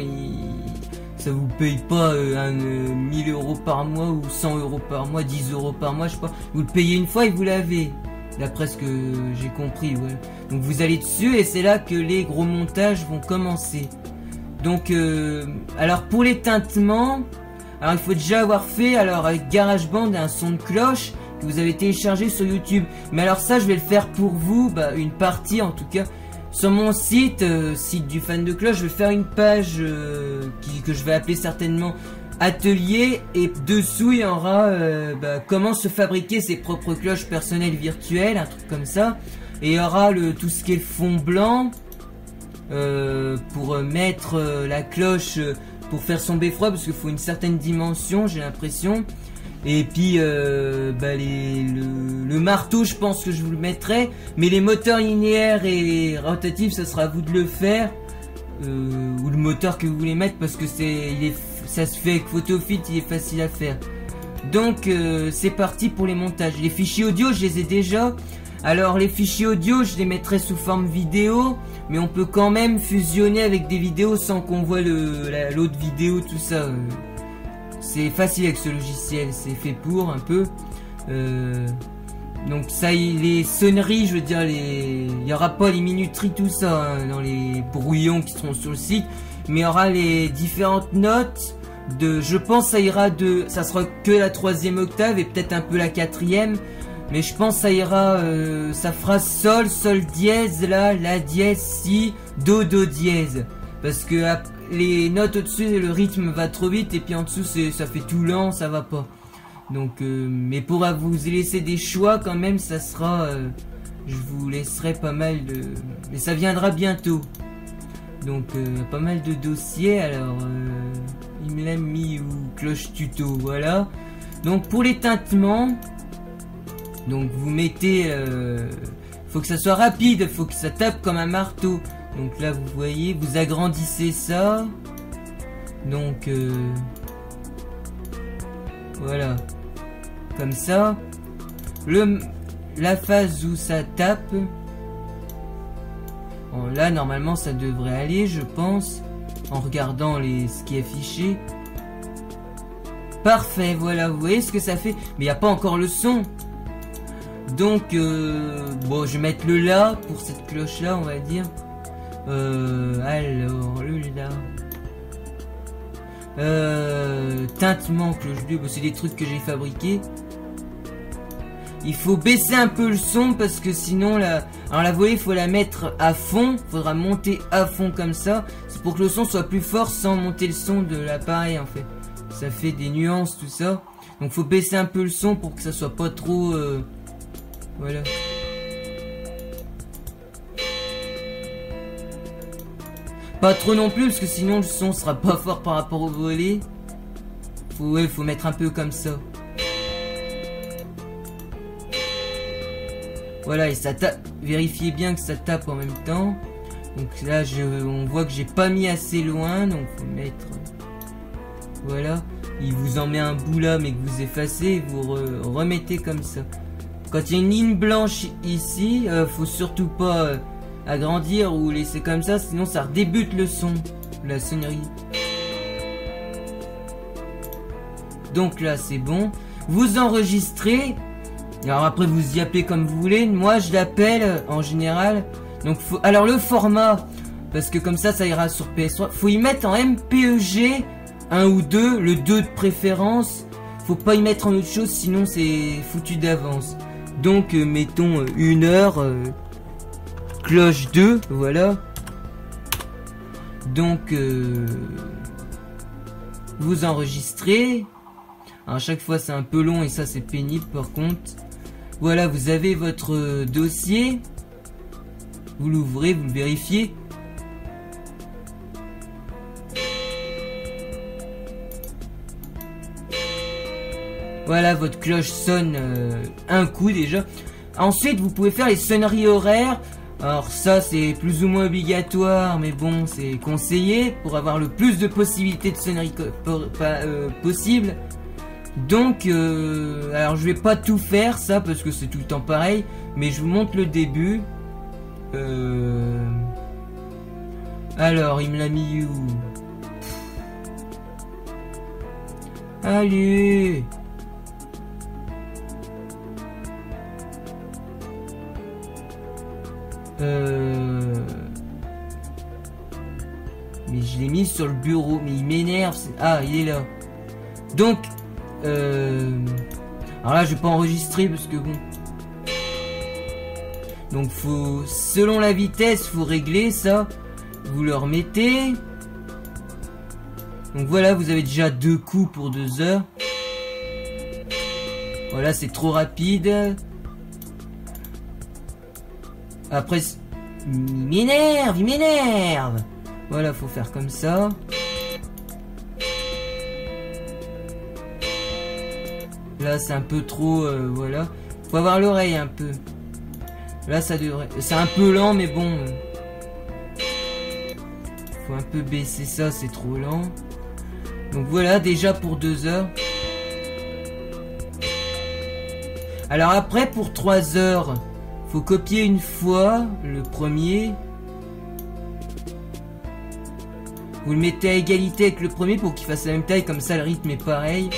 ça vous paye pas 1000 € par mois ou 100 € par mois, 10 € par mois, je sais pas. Vous le payez une fois et vous l'avez, d'après ce que j'ai compris. Ouais. Donc vous allez dessus et c'est là que les gros montages vont commencer. Donc alors pour les tintements, alors il faut déjà avoir fait avec GarageBand un son de cloche que vous avez téléchargé sur YouTube. Mais alors ça je vais le faire pour vous, une partie en tout cas. Sur mon site, site du fan de cloche, je vais faire une page que je vais appeler certainement atelier, et dessous il y aura comment se fabriquer ses propres cloches personnelles virtuelles, un truc comme ça. Et il y aura tout ce qui est le fond blanc pour mettre la cloche pour faire son beffroi, parce qu'il faut une certaine dimension, j'ai l'impression. Et puis le marteau, je pense que je vous le mettrai, mais les moteurs linéaires et rotatifs, ça sera à vous de le faire. ou le moteur que vous voulez mettre, parce que ça se fait avec Photofit, il est facile à faire. Donc c'est parti pour les montages. Les fichiers audio, je les ai déjà. Alors les fichiers audio, je les mettrai sous forme vidéo, mais on peut quand même fusionner avec des vidéos sans qu'on voit l'autre vidéo, tout ça. C'est facile avec ce logiciel, c'est fait pour un peu. Donc ça, les sonneries, je veux dire, il n'y aura pas les minuteries, tout ça, hein, dans les brouillons qui seront sur le site, mais il y aura les différentes notes. Je pense ça sera que la 3e octave et peut-être un peu la 4e, mais je pense ça ira, ça fera sol, sol dièse, la dièse, si, do dièse, parce que les notes au-dessus, le rythme va trop vite, et puis en dessous ça fait tout lent, ça va pas. Donc mais pour vous laisser des choix quand même, ça sera, je vous laisserai pas mal de, mais ça viendra bientôt. Donc pas mal de dossiers. Alors il me l'a mis ou cloche tuto, voilà. Donc pour les tintements, donc vous mettez, faut que ça soit rapide, faut que ça tape comme un marteau. Donc là vous voyez, vous agrandissez ça. Donc voilà, comme ça. La phase où ça tape, bon, là normalement ça devrait aller, je pense, en regardant ce qui est affiché. Parfait, voilà, vous voyez ce que ça fait. Mais il n'y a pas encore le son. Donc bon, je vais mettre le la pour cette cloche là, on va dire. Alors le la, tintement, cloche 2, bon, c'est des trucs que j'ai fabriqués. Il faut baisser un peu le son parce que sinon alors la volée, il faut la mettre à fond. Il faudra monter à fond comme ça. C'est pour que le son soit plus fort sans monter le son de l'appareil en fait. Ça fait des nuances tout ça. Donc faut baisser un peu le son pour que ça soit pas trop voilà. Pas trop non plus parce que sinon le son sera pas fort par rapport au volet. Faut mettre un peu comme ça. Voilà, et ça tape. Vérifiez bien que ça tape en même temps. Donc là on voit que j'ai pas mis assez loin, donc faut mettre, voilà. Il vous en met un bout là mais que vous effacez et vous remettez comme ça. Quand il y a une ligne blanche ici, faut surtout pas agrandir ou laisser comme ça, sinon ça redébute le son, la sonnerie. Donc là c'est bon. Vous enregistrez. Alors après vous y appelez comme vous voulez. Moi je l'appelle en général. Donc alors le format, parce que comme ça ira sur PS3. Faut y mettre en MPEG 1 ou 2, le 2 de préférence. Faut pas y mettre en autre chose, sinon c'est foutu d'avance. Donc mettons 1 heure, cloche 2, voilà. Donc vous enregistrez. Alors, à chaque fois c'est un peu long et ça c'est pénible par contre. Voilà, vous avez votre dossier. Vous l'ouvrez, vous le vérifiez. Voilà, votre cloche sonne un coup déjà. Ensuite, vous pouvez faire les sonneries horaires. Alors ça, c'est plus ou moins obligatoire, mais bon, c'est conseillé pour avoir le plus de possibilités de sonneries possible. Donc, alors je vais pas tout faire ça parce que c'est tout le temps pareil, mais je vous montre le début. Alors, il me l'a mis où? Allez! Mais je l'ai mis sur le bureau, mais il m'énerve. Ah, il est là. Donc, alors là, je vais pas enregistrer parce que bon. Donc, faut, selon la vitesse, faut régler ça. Vous le remettez. Donc voilà, vous avez déjà 2 coups pour 2 heures. Voilà, c'est trop rapide. Après, il m'énerve. Voilà, faut faire comme ça. Là, c'est un peu trop, voilà. Faut avoir l'oreille un peu. Là, ça devrait... C'est un peu lent, mais bon. faut un peu baisser ça, c'est trop lent. Donc voilà, déjà pour 2 heures. Alors après, pour 3 heures, faut copier une fois le premier. Vous le mettez à égalité avec le premier pour qu'il fasse la même taille, comme ça le rythme est pareil.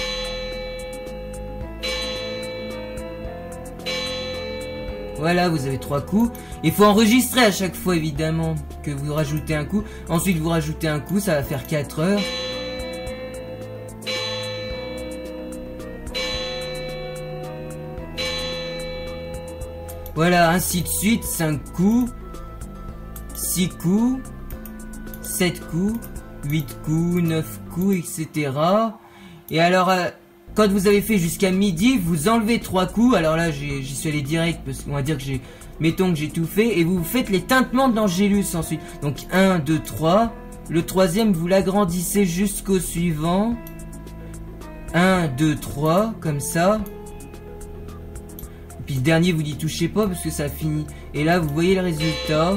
Voilà, vous avez 3 coups. Il faut enregistrer à chaque fois, évidemment, que vous rajoutez un coup. Ensuite, vous rajoutez un coup, ça va faire 4 heures. Voilà, ainsi de suite, 5 coups, 6 coups, 7 coups, 8 coups, 9 coups, etc. Et alors, quand vous avez fait jusqu'à midi, vous enlevez 3 coups. Alors là, j'y suis allé direct, parce qu'on va dire que j'ai... Mettons que j'ai tout fait, et vous faites les tintements d'Angélus ensuite. Donc 1, 2, 3. Le troisième, vous l'agrandissez jusqu'au suivant. 1, 2, 3, comme ça. Puis le dernier, vous n'y touchez pas parce que ça finit. Et là, vous voyez le résultat.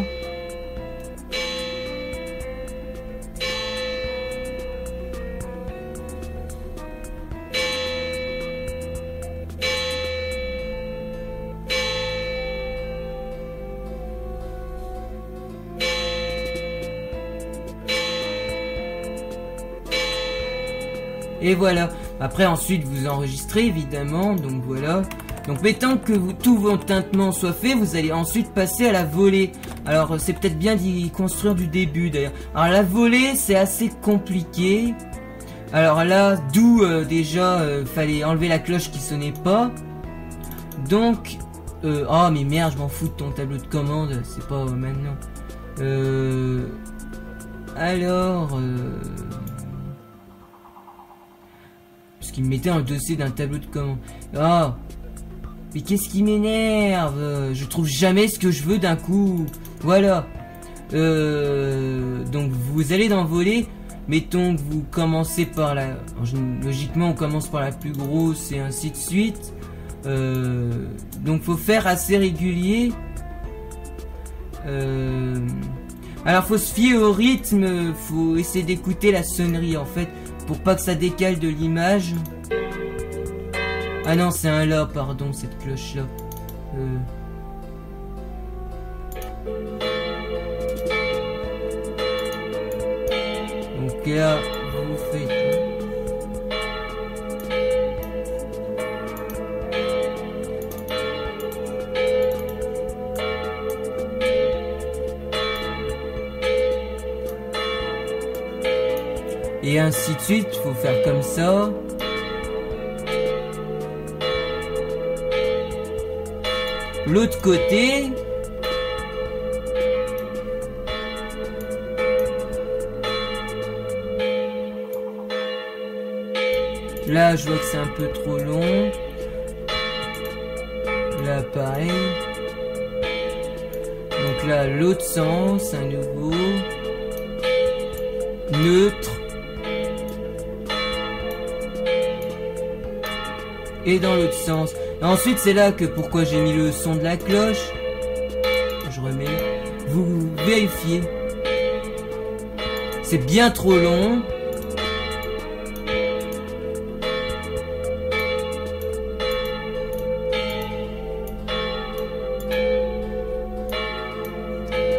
Et voilà. Après, ensuite, vous enregistrez, évidemment. Donc voilà. Donc mettons que tous vos tintements soient faits, vous allez ensuite passer à la volée. Alors c'est peut-être bien d'y construire du début d'ailleurs. Alors la volée c'est assez compliqué. Alors là, d'où déjà fallait enlever la cloche qui sonnait pas. Donc, oh mais merde, je m'en fous de ton tableau de commande, c'est pas maintenant. Alors, parce qu'il me mettait un dossier d'un tableau de commande. Ah. Mais qu'est-ce qui m'énerve? Je trouve jamais ce que je veux d'un coup. Voilà. Donc vous allez dans voler. Mettons que vous commencez par la... Logiquement on commence par la plus grosse et ainsi de suite. Donc faut faire assez régulier. Alors faut se fier au rythme. Faut essayer d'écouter la sonnerie en fait. Pour pas que ça décale de l'image. Ah non, c'est un La, pardon, cette cloche-là. Donc là, vous faites... Et ainsi de suite, il faut faire comme ça. L'autre côté, là je vois que c'est un peu trop long. Là pareil. Donc là l'autre sens, à nouveau. Neutre. Et dans l'autre sens. Et ensuite c'est là que pourquoi j'ai mis le son de la cloche. Je remets. Vous vérifiez. C'est bien trop long.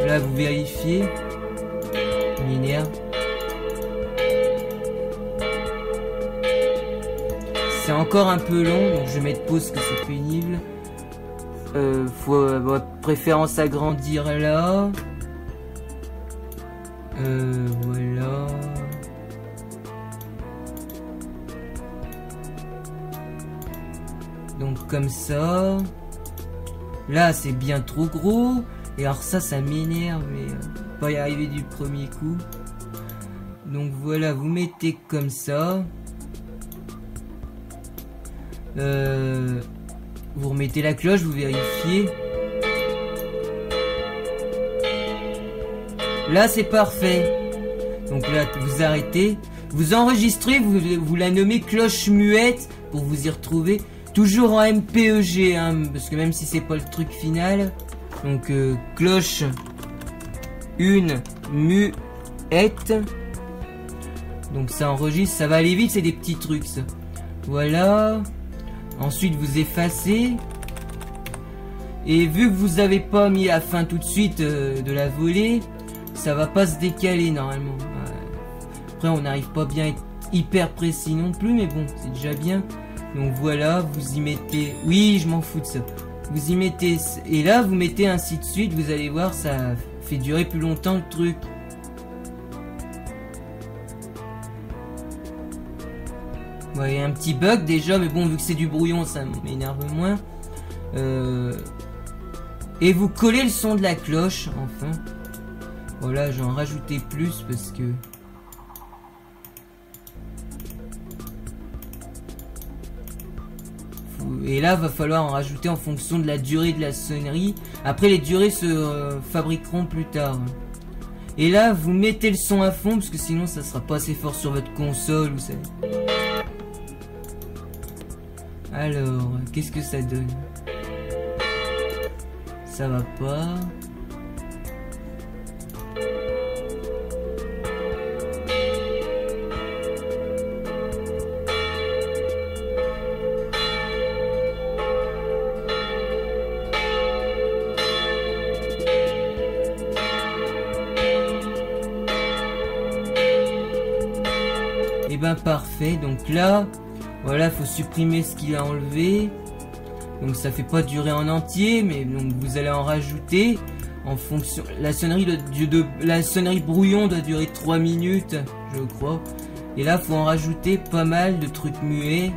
Là vous vérifiez. M'énerve. C'est encore un peu long, donc je vais mettre pause que c'est pénible. Faut préférence agrandir là. Voilà. Donc comme ça. Là c'est bien trop gros. Et alors ça m'énerve, mais pas y arriver du premier coup. Donc voilà, vous mettez comme ça. Vous remettez la cloche, vous vérifiez. Là c'est parfait. Donc là vous arrêtez. Vous enregistrez, vous la nommez cloche muette pour vous y retrouver. Toujours en MPEG, hein, parce que même si c'est pas le truc final. Donc cloche 1 muette. être. Donc ça enregistre, ça va aller vite, c'est des petits trucs ça. Voilà. Ensuite vous effacez. Et vu que vous avez pas mis la fin tout de suite de la volée, ça va pas se décaler normalement. Après on n'arrive pas bien à être hyper précis non plus, mais bon, c'est déjà bien. Donc voilà, vous y mettez... Oui, je m'en fous de ça. Vous y mettez... Et là, vous mettez ainsi de suite, vous allez voir, ça fait durer plus longtemps le truc. Ouais, il y a un petit bug déjà, mais bon, vu que c'est du brouillon, ça m'énerve moins. Et vous collez le son de la cloche, enfin. Voilà, j'en rajoutais plus parce que... Et là, va falloir en rajouter en fonction de la durée de la sonnerie. Après, les durées se fabriqueront plus tard. Et là, vous mettez le son à fond, parce que sinon, ça sera pas assez fort sur votre console. Ou ça... Alors, qu'est-ce que ça donne? Ça va pas. Et ben parfait, donc là, voilà, faut supprimer ce qu'il a enlevé. Donc ça fait pas durer en entier, mais donc vous allez en rajouter en fonction. La sonnerie brouillon doit durer 3 minutes, je crois. Et là, faut en rajouter pas mal de trucs muets.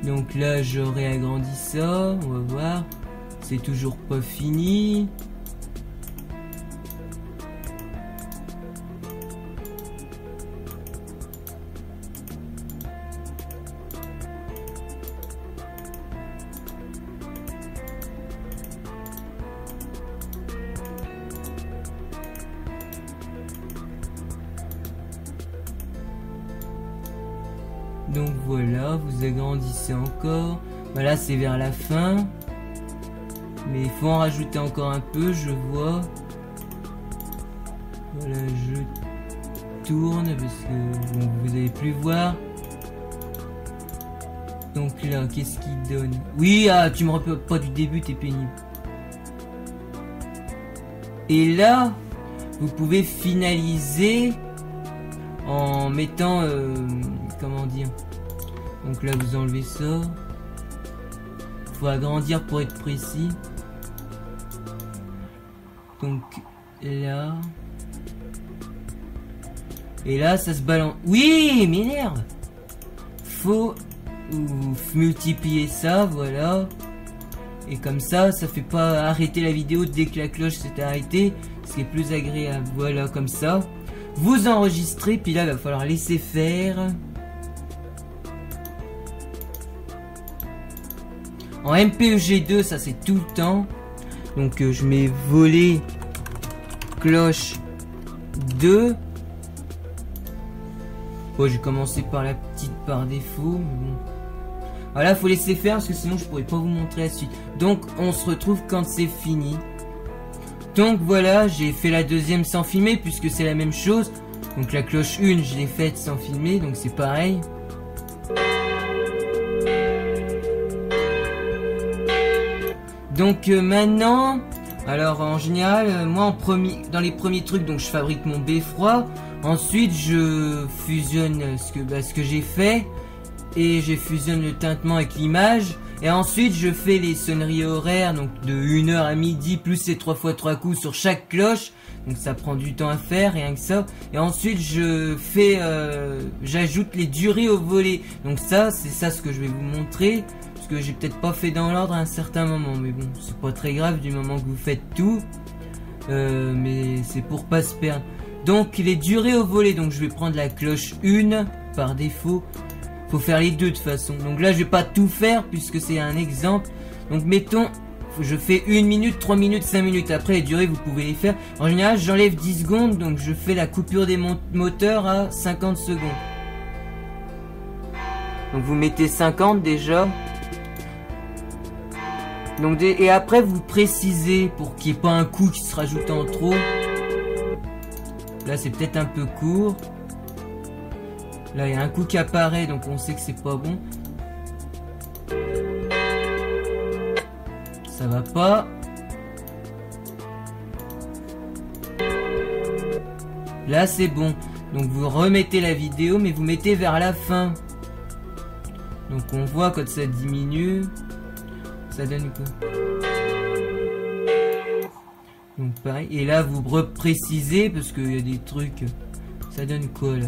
Donc là j'aurais agrandi ça, on va voir, c'est toujours pas fini. Donc voilà, vous agrandissez encore. Voilà, c'est vers la fin. Mais il faut en rajouter encore un peu, je vois. Voilà, je tourne parce que bon, vous allez plus voir. Donc là, qu'est-ce qu'il donne? Oui, ah, tu me rappelles pas du début, t'es pénible. Et là, vous pouvez finaliser en mettant... comment dire? Donc là, vous enlevez ça. Faut agrandir pour être précis. Donc là... Et là, ça se balance. Oui, m'énerve. Faut multiplier ça, voilà. Et comme ça, ça fait pas arrêter la vidéo dès que la cloche s'est arrêtée. Ce qui est plus agréable. Voilà, comme ça. Vous enregistrez, puis là, il va falloir laisser faire. En MPEG2, ça c'est tout le temps. Donc je mets volet cloche 2. Bon, j'ai commencé par la petite par défaut. Mais bon. Voilà, faut laisser faire parce que sinon je pourrais pas vous montrer la suite. Donc on se retrouve quand c'est fini. Donc voilà, j'ai fait la deuxième sans filmer puisque c'est la même chose. Donc la cloche 1, je l'ai faite sans filmer, donc c'est pareil. Donc maintenant, alors en général, moi dans les premiers trucs, donc je fabrique mon beffroi. Ensuite, je fusionne ce que j'ai fait et je fusionne le tintement avec l'image. Et ensuite, je fais les sonneries horaires, donc de 1h à midi, plus les 3 fois 3 coups sur chaque cloche. Donc ça prend du temps à faire, rien que ça. Et ensuite, j'ajoute les durées au volet. Donc ça, c'est ça ce que je vais vous montrer. Parce que j'ai peut-être pas fait dans l'ordre à un certain moment. Mais bon, c'est pas très grave du moment que vous faites tout. Mais c'est pour pas se perdre. Donc les durées au volet, donc je vais prendre la cloche 1 par défaut. Faut faire les deux de toute façon. Donc là je vais pas tout faire puisque c'est un exemple. Donc mettons je fais 1 minute, 3 minutes, 5 minutes. Après les durées, vous pouvez les faire. En général, j'enlève 10 secondes, donc je fais la coupure des moteurs à 50 secondes. Donc vous mettez 50 déjà. Donc et après vous précisez pour qu'il n'y ait pas un coup qui se rajoute en trop. Là c'est peut-être un peu court. Là il y a un coup qui apparaît, donc on sait que c'est pas bon. Ça va pas. Là c'est bon. Donc vous remettez la vidéo, mais vous mettez vers la fin. Donc on voit quand ça diminue. Ça donne quoi? Donc pareil. Et là vous reprécisez parce qu'il y a des trucs. Ça donne quoi là?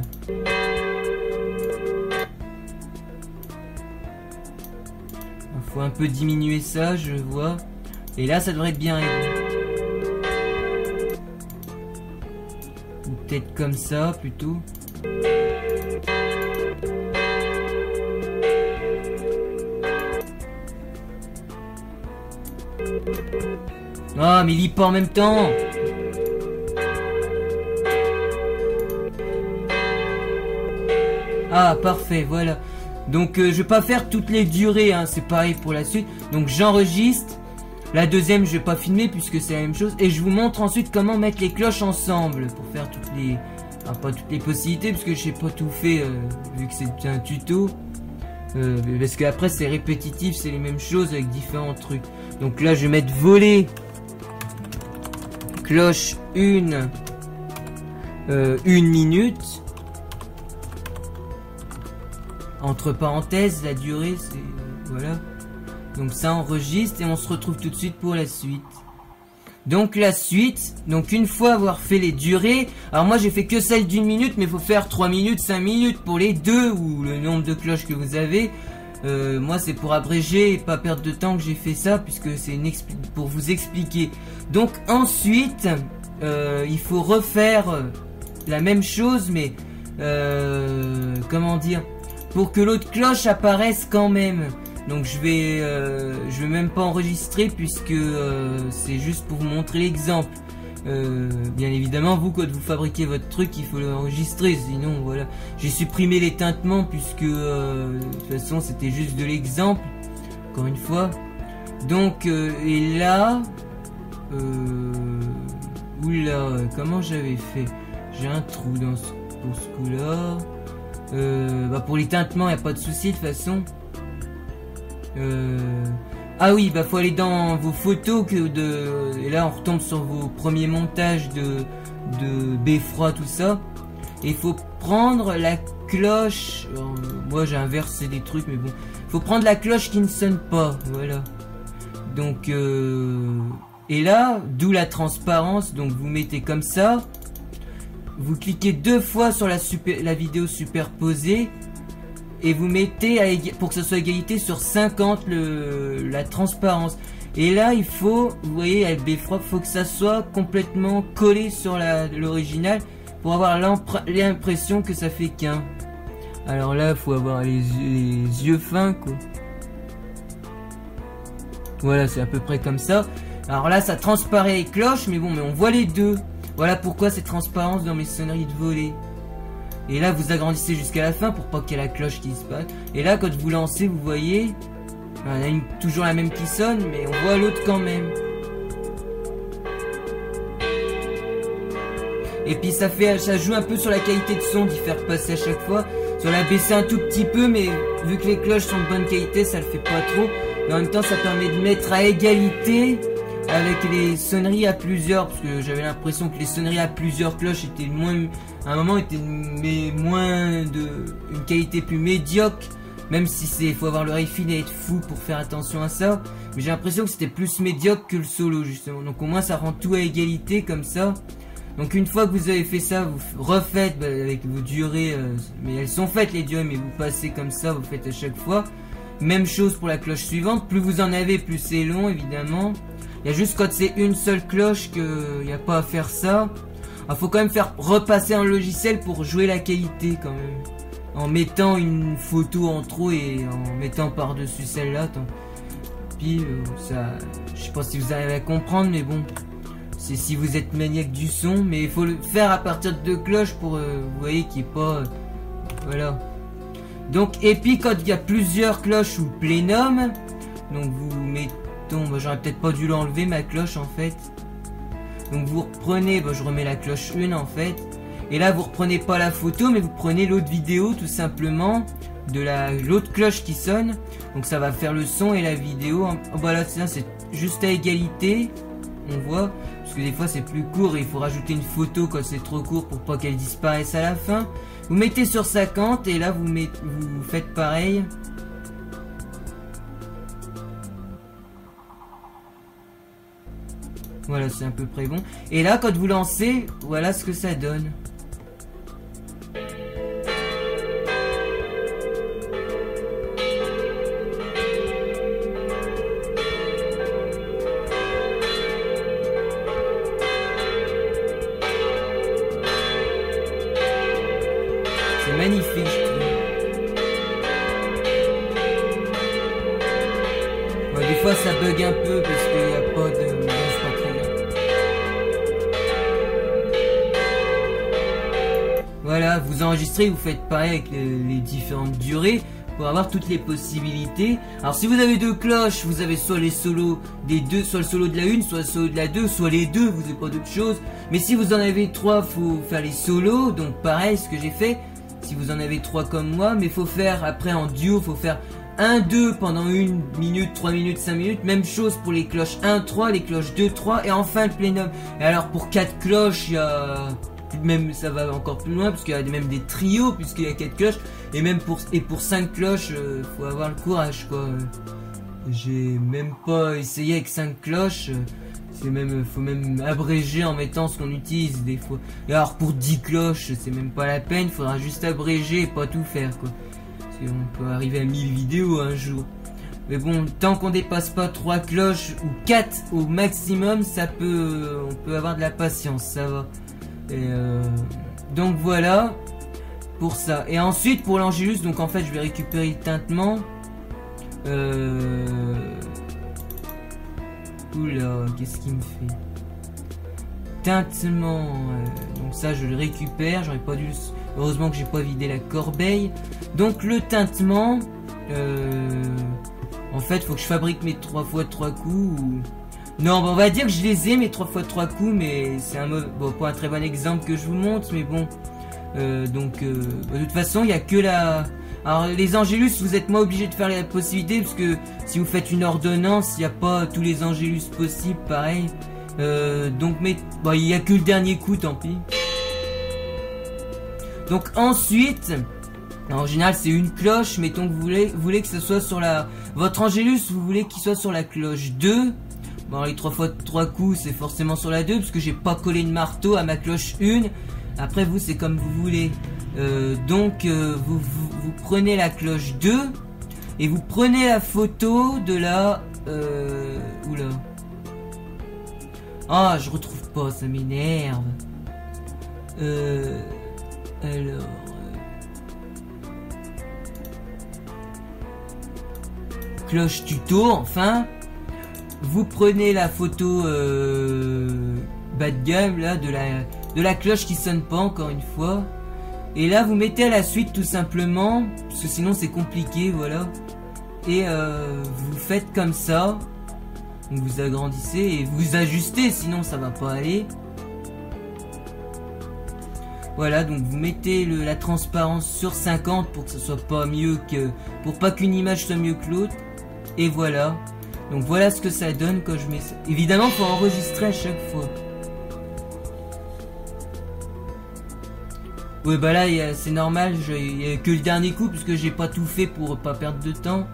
Il faut un peu diminuer ça, je vois. Et là ça devrait être bien réglé. Ou peut-être comme ça plutôt. Ah, mais il lit pas en même temps. Ah, parfait, voilà. Donc, je vais pas faire toutes les durées, hein, c'est pareil pour la suite. Donc, j'enregistre. La deuxième, je vais pas filmer puisque c'est la même chose. Et je vous montre ensuite comment mettre les cloches ensemble pour faire toutes les... Enfin, pas toutes les possibilités parce que je sais pas tout fait vu que c'est un tuto. Parce qu'après, c'est répétitif, c'est les mêmes choses avec différents trucs. Donc là, je vais mettre voler. Cloche 1 minute. Entre parenthèses, la durée, c'est... voilà. Donc ça enregistre et on se retrouve tout de suite pour la suite. Donc la suite, donc une fois avoir fait les durées, alors moi j'ai fait que celle d'1 minute, mais il faut faire 3 minutes, 5 minutes pour les deux, ou le nombre de cloches que vous avez. Moi c'est pour abréger et pas perdre de temps que j'ai fait ça, puisque c'est pour vous expliquer. Donc ensuite, il faut refaire la même chose, mais comment dire, pour que l'autre cloche apparaisse quand même. Donc je vais même pas enregistrer puisque c'est juste pour vous montrer l'exemple. Bien évidemment, vous quand vous fabriquez votre truc, il faut l'enregistrer, sinon voilà. J'ai supprimé les tintements puisque de toute façon c'était juste de l'exemple. Encore une fois. Donc et là, oula, comment j'avais fait? J'ai un trou pour ce coup-là. Bah pour les tintements, y a pas de souci de toute façon. Ah oui, bah faut aller dans vos photos et là on retombe sur vos premiers montages de beffroi, tout ça. Et il faut prendre la cloche. Moi j'ai inversé des trucs, mais bon. Faut prendre la cloche qui ne sonne pas, voilà. Donc et là, d'où la transparence. Donc vous mettez comme ça. Vous cliquez 2 fois sur la vidéo superposée. Et vous mettez pour que ce soit égalité sur 50 la transparence. Et là il faut, vous voyez avec beffroi, faut que ça soit complètement collé sur l'original pour avoir l'impression que ça fait qu'un. Alors là faut avoir les yeux fins quoi. Voilà, c'est à peu près comme ça. Alors là ça transparaît les cloches, mais bon, mais on voit les deux. Voilà pourquoi cette transparence dans mes sonneries de volée. Et là vous agrandissez jusqu'à la fin pour pas qu'il y ait la cloche qui se passe. Et là quand vous lancez, vous voyez, on a toujours la même qui sonne, mais on voit l'autre quand même. Et puis ça joue un peu sur la qualité de son d'y faire passer à chaque fois. Sur la baisser un tout petit peu, mais vu que les cloches sont de bonne qualité, ça le fait pas trop. Mais en même temps ça permet de mettre à égalité avec les sonneries à plusieurs, parce que j'avais l'impression que les sonneries à plusieurs cloches étaient moins, à un moment étaient moins une qualité plus médiocre, même si faut avoir l'oreille fine et être fou pour faire attention à ça. Mais j'ai l'impression que c'était plus médiocre que le solo justement. Donc au moins ça rend tout à égalité comme ça. Donc une fois que vous avez fait ça, vous refaites avec vos durées, mais elles sont faites les durées, mais vous passez comme ça, vous faites à chaque fois. Même chose pour la cloche suivante, plus vous en avez, plus c'est long évidemment. Il y a juste quand c'est une seule cloche qu'il n'y a pas à faire ça. Il faut quand même faire repasser un logiciel pour jouer la qualité quand même. En mettant une photo en trop et en mettant par-dessus celle-là. pis, ça, je sais pas si vous arrivez à comprendre, mais bon, c'est si vous êtes maniaque du son, mais il faut le faire à partir de 2 cloches pour, vous voyez, qu'il n'y ait pas, voilà. Donc, et puis quand il y a plusieurs cloches ou plénum, donc vous mettons, bah, j'aurais peut-être pas dû l'enlever ma cloche en fait. Donc vous reprenez, bah, je remets la cloche 1 en fait. Et là vous reprenez pas la photo, mais vous prenez l'autre vidéo tout simplement de l'autre cloche qui sonne. Donc ça va faire le son et la vidéo. Oh, bah là c'est juste à égalité, on voit. Parce que des fois c'est plus court et il faut rajouter une photo quand c'est trop court pour pas qu'elle disparaisse à la fin. Vous mettez sur 50 et là vous faites pareil. Voilà, c'est à peu près bon. Et là quand vous lancez, voilà ce que ça donne. C'est magnifique, je trouve. Ouais, des fois ça bug un peu parce qu'il n'y a pas de... Bon, c'est pas très grave. Voilà, vous enregistrez, vous faites pareil avec les différentes durées pour avoir toutes les possibilités. Alors si vous avez 2 cloches, vous avez soit les solos des 2, soit le solo de la 1, soit le solo de la 2, soit les 2, vous n'avez pas d'autre chose. Mais si vous en avez 3, faut faire les solos, donc pareil ce que j'ai fait. Si vous en avez 3 comme moi, mais faut faire après en duo, faut faire 1-2 pendant 1 minute, 3 minutes, 5 minutes. Même chose pour les cloches 1-3, les cloches 2-3 et enfin le plénum. Et alors pour 4 cloches, il y a... Même ça va encore plus loin parce qu'il y a même des trios puisqu'il y a 4 cloches. Et même pour 5 cloches, faut avoir le courage quoi. J'ai même pas essayé avec 5 cloches. C'est même, faut même abréger en mettant ce qu'on utilise des fois. Et alors pour 10 cloches, c'est même pas la peine, faudra juste abréger et pas tout faire quoi. Parce qu'on peut arriver à 1000 vidéos un jour. Mais bon, tant qu'on dépasse pas 3 cloches ou 4 au maximum, ça peut, on peut avoir de la patience, ça va. Et donc voilà pour ça. Et ensuite pour l'Angélus, donc en fait je vais récupérer le tintement. Oula, qu'est-ce qu'il me fait? Tintement, donc ça je le récupère, j'aurais pas dû... Heureusement que j'ai pas vidé la corbeille. Donc le tintement, en fait faut que je fabrique mes 3 fois 3 coups ou... Non, bah on va dire que je les ai mes 3 fois 3 coups, mais c'est un bon, pas un très bon exemple que je vous montre, mais bon. De toute façon, il n'y a que la... Alors les Angélus, vous êtes moins obligé de faire la possibilité, parce que si vous faites une ordonnance, il n'y a pas tous les Angélus possibles, pareil. Donc, mais bon, il n'y a que le dernier coup, tant pis. Donc ensuite, en général c'est une cloche, mettons que vous voulez que ce soit sur la... Votre Angélus, vous voulez qu'il soit sur la cloche 2. Bon, les 3 fois 3 coups, c'est forcément sur la 2, parce que j'ai pas collé de marteau à ma cloche 1. Après, vous, c'est comme vous voulez. Vous prenez la cloche 2, et vous prenez la photo de la... Oula. Ah, je retrouve pas, ça m'énerve. Alors... Cloche tuto, enfin... Vous prenez la photo bas de gamme là de la cloche qui sonne pas encore une fois. Et là vous mettez à la suite tout simplement. Parce que sinon c'est compliqué, voilà. Et vous faites comme ça. Donc vous agrandissez et vous ajustez, sinon ça va pas aller. Voilà, donc vous mettez la transparence sur 50 pour que ce soit pas mieux que... Pour pas qu'une image soit mieux que l'autre. Et voilà. Donc voilà ce que ça donne quand je mets ça. Évidemment, faut enregistrer à chaque fois. Ouais, bah là, c'est normal, il n'y a que le dernier coup, puisque j'ai pas tout fait pour pas perdre de temps.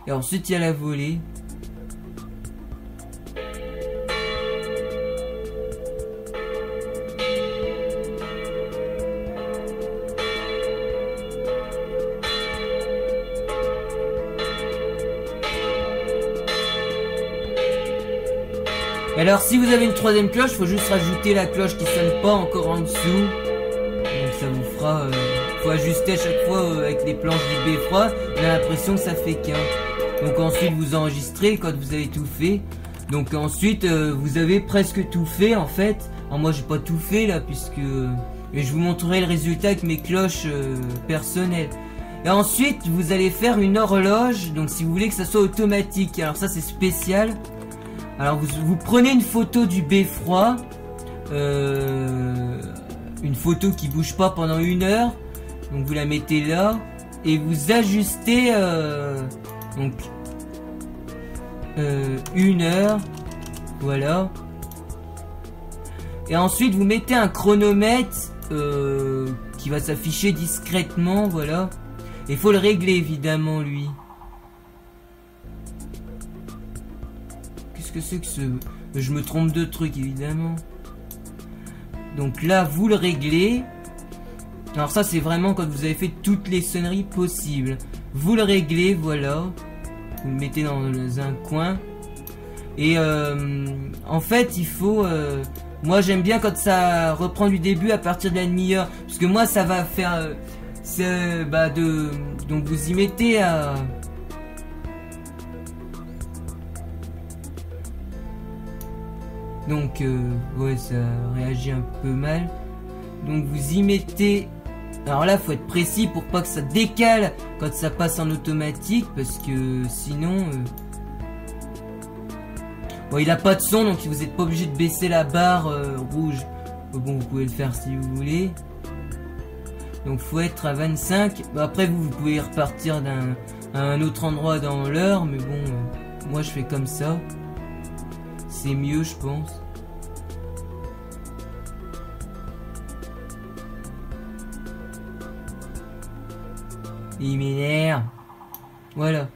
Et ensuite, il y a la volée. Alors si vous avez une 3ème cloche, faut juste rajouter la cloche qui sonne pas encore en dessous. Donc ça vous fera... faut ajuster à chaque fois avec les planches du beffroi. On a l'impression que ça fait qu'un. Donc ensuite vous enregistrez quand vous avez tout fait. Donc ensuite vous avez presque tout fait en fait. Alors moi j'ai pas tout fait là puisque je vous montrerai le résultat avec mes cloches personnelles. Et ensuite vous allez faire une horloge. Donc si vous voulez que ça soit automatique, alors ça c'est spécial. Alors vous prenez une photo du beffroi, une photo qui bouge pas pendant 1 heure. Donc vous la mettez là et vous ajustez donc 1 heure, voilà. Et ensuite vous mettez un chronomètre qui va s'afficher discrètement, voilà. Et il faut le régler évidemment lui. Qu'est-ce que c'est que ce... Je me trompe de truc évidemment. Donc là vous le réglez. Alors ça c'est vraiment quand vous avez fait toutes les sonneries possibles. Vous le réglez, voilà. Vous le mettez dans un coin. Et en fait il faut... moi j'aime bien quand ça reprend du début à partir de la demi-heure. Parce que moi ça va faire... donc vous y mettez à... Donc ouais ça réagit un peu mal. Donc vous y mettez... Alors là faut être précis pour pas que ça décale quand ça passe en automatique. Parce que sinon... Bon il a pas de son donc vous êtes pas obligé de baisser la barre rouge. Bon vous pouvez le faire si vous voulez. Donc faut être à 25. Après vous pouvez repartir à un autre endroit dans l'heure. Mais bon moi je fais comme ça. C'est mieux je pense. Il m'énerve. Voilà.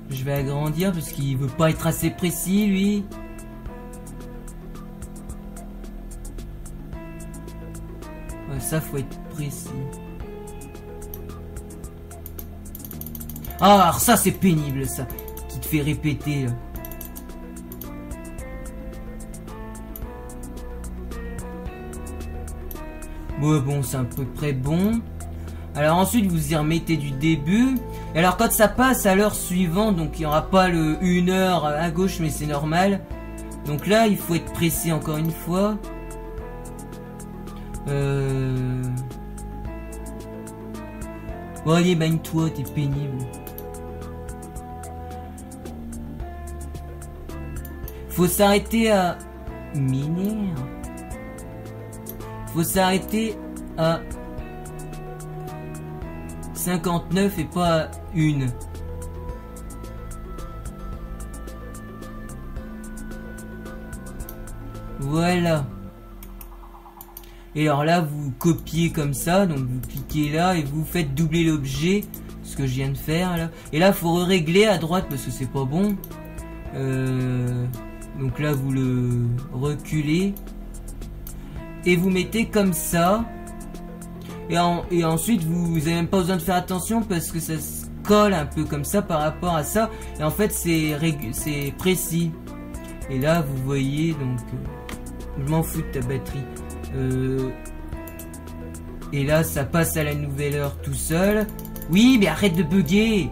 Je vais agrandir parce qu'il veut pas être assez précis lui. Ouais, ça faut être précis. Ah, alors ça c'est pénible ça. Qui te fait répéter là. Ouais, bon, c'est à peu près bon. Alors ensuite, vous y remettez du début. Et alors quand ça passe à l'heure suivante, donc il n'y aura pas le 1 heure à gauche, mais c'est normal. Donc là, il faut être précis encore une fois. Bon, allez, bagne-toi, t'es pénible. Faut s'arrêter à... Minère. Faut s'arrêter à 59 et pas à 1. Voilà. Et alors là, vous copiez comme ça, donc vous cliquez là et vous faites doubler l'objet, ce que je viens de faire là. Et là, faut régler à droite parce que c'est pas bon. Donc là, vous le reculez. Et vous mettez comme ça. Et ensuite vous avez même pas besoin de faire attention parce que ça se colle un peu comme ça par rapport à ça. Et en fait c'est précis. Et là vous voyez donc... je m'en fous de ta batterie. Et là ça passe à la nouvelle heure tout seul. Oui mais arrête de bugger.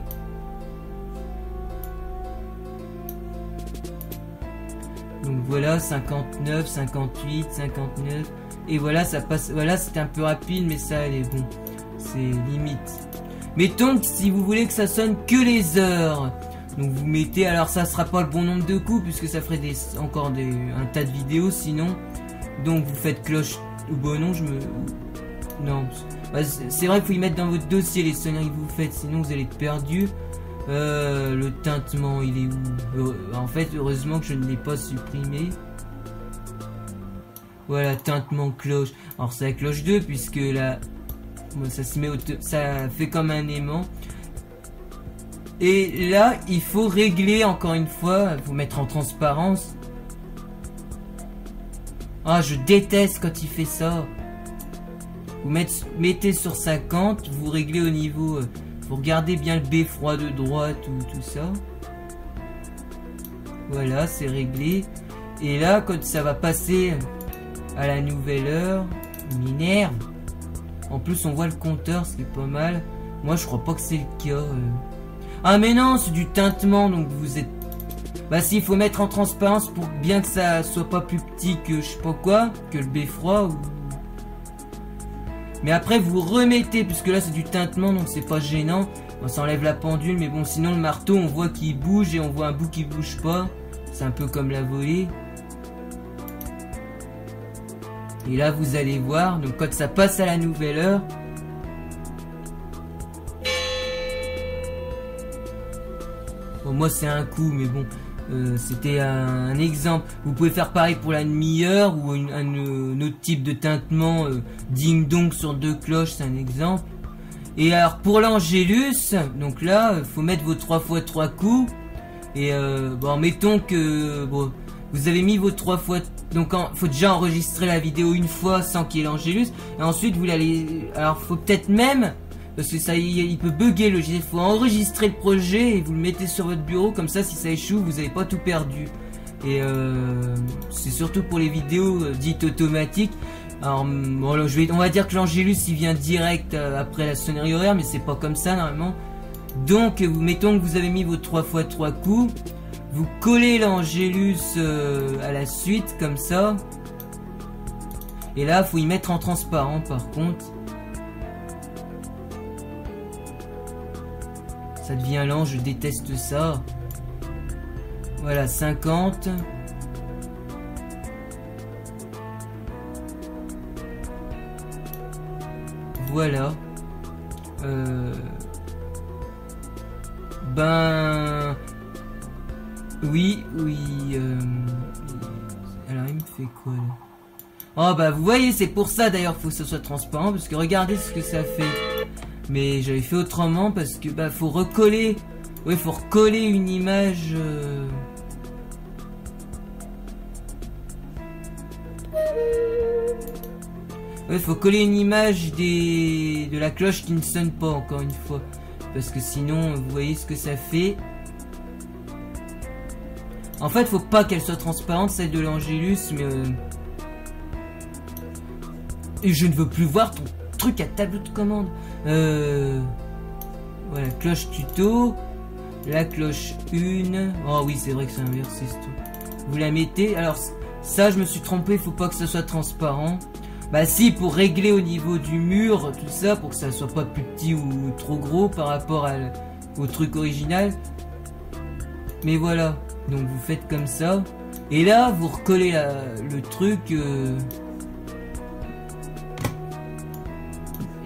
Donc voilà 59, 58, 59... Et voilà, ça passe. Voilà, c'était un peu rapide, mais ça allait bon. C'est limite. Mettons que si vous voulez que ça sonne que les heures. Donc vous mettez. Alors ça sera pas le bon nombre de coups, puisque ça ferait encore un tas de vidéos sinon. Donc vous faites cloche. Ou bon non, non. Bah, c'est vrai qu'il faut y mettre dans votre dossier les sonneries que vous faites, sinon vous allez être perdu. Le tintement, il est où? En fait, heureusement que je ne l'ai pas supprimé. Voilà, tintement cloche. Alors c'est la cloche 2 puisque là, ça se met ça fait comme un aimant. Et là, il faut régler encore une fois, vous mettre en transparence. Ah, je déteste quand il fait ça. Vous mettez sur 50, vous réglez au niveau. Vous regardez bien le beffroi de droite ou tout ça. Voilà, c'est réglé. Et là, quand ça va passer à la nouvelle heure, m'énerve. En plus on voit le compteur, ce qui est pas mal. Moi je crois pas que c'est le cas. Ah mais non, c'est du tintement, donc vous êtes... Bah si, il faut mettre en transparence pour bien que ça soit pas plus petit que je sais pas quoi, que le beffroi ou... Mais après vous remettez, puisque là c'est du tintement, donc c'est pas gênant. On s'enlève la pendule, mais bon, sinon le marteau on voit qu'il bouge et on voit un bout qui bouge pas. C'est un peu comme la volée. Et là vous allez voir, donc quand ça passe à la nouvelle heure, bon moi c'est un coup, mais bon, c'était un exemple. Vous pouvez faire pareil pour la demi-heure ou un autre type de tintement, ding dong sur 2 cloches, c'est un exemple. Et alors pour l'Angélus, donc là faut mettre vos 3 fois 3 coups. Et bon, mettons que bon, vous avez mis vos 3 fois. Donc faut déjà enregistrer la vidéo une fois sans qu'il y ait l'Angélus. Et ensuite vous l'allez. Alors faut peut-être même, parce que ça il peut bugger le logiciel. Faut enregistrer le projet et vous le mettez sur votre bureau, comme ça si ça échoue vous n'avez pas tout perdu. Et c'est surtout pour les vidéos dites automatiques. Alors bon, on va dire que l'Angélus il vient direct après la sonnerie horaire, mais c'est pas comme ça normalement. Donc mettons que vous avez mis vos 3 fois 3 coups, vous collez l'Angélus à la suite comme ça. Et là faut y mettre en transparent par contre. Ça devient lent, je déteste ça. Voilà, 50. Voilà. Ben... Oui. Alors il me fait quoi là? Oh bah vous voyez, c'est pour ça d'ailleurs faut que ce soit transparent, parce que regardez ce que ça fait. Mais j'avais fait autrement parce que bah faut recoller. Oui, faut recoller une image. Ouais, faut coller une image de la cloche qui ne sonne pas, encore une fois. Parce que sinon, vous voyez ce que ça fait. En fait, faut pas qu'elle soit transparente, celle de l'Angélus, mais... Et je ne veux plus voir ton truc à tableau de commande. Voilà, cloche tuto. La cloche 1. Oh oui, c'est vrai que c'est inversé, c'est tout. Vous la mettez. Alors, ça, je me suis trompé, faut pas que ça soit transparent. Bah si, pour régler au niveau du mur, tout ça, pour que ça soit pas plus petit ou trop gros par rapport au truc original. Mais voilà, donc vous faites comme ça. Et là, vous recollez le truc.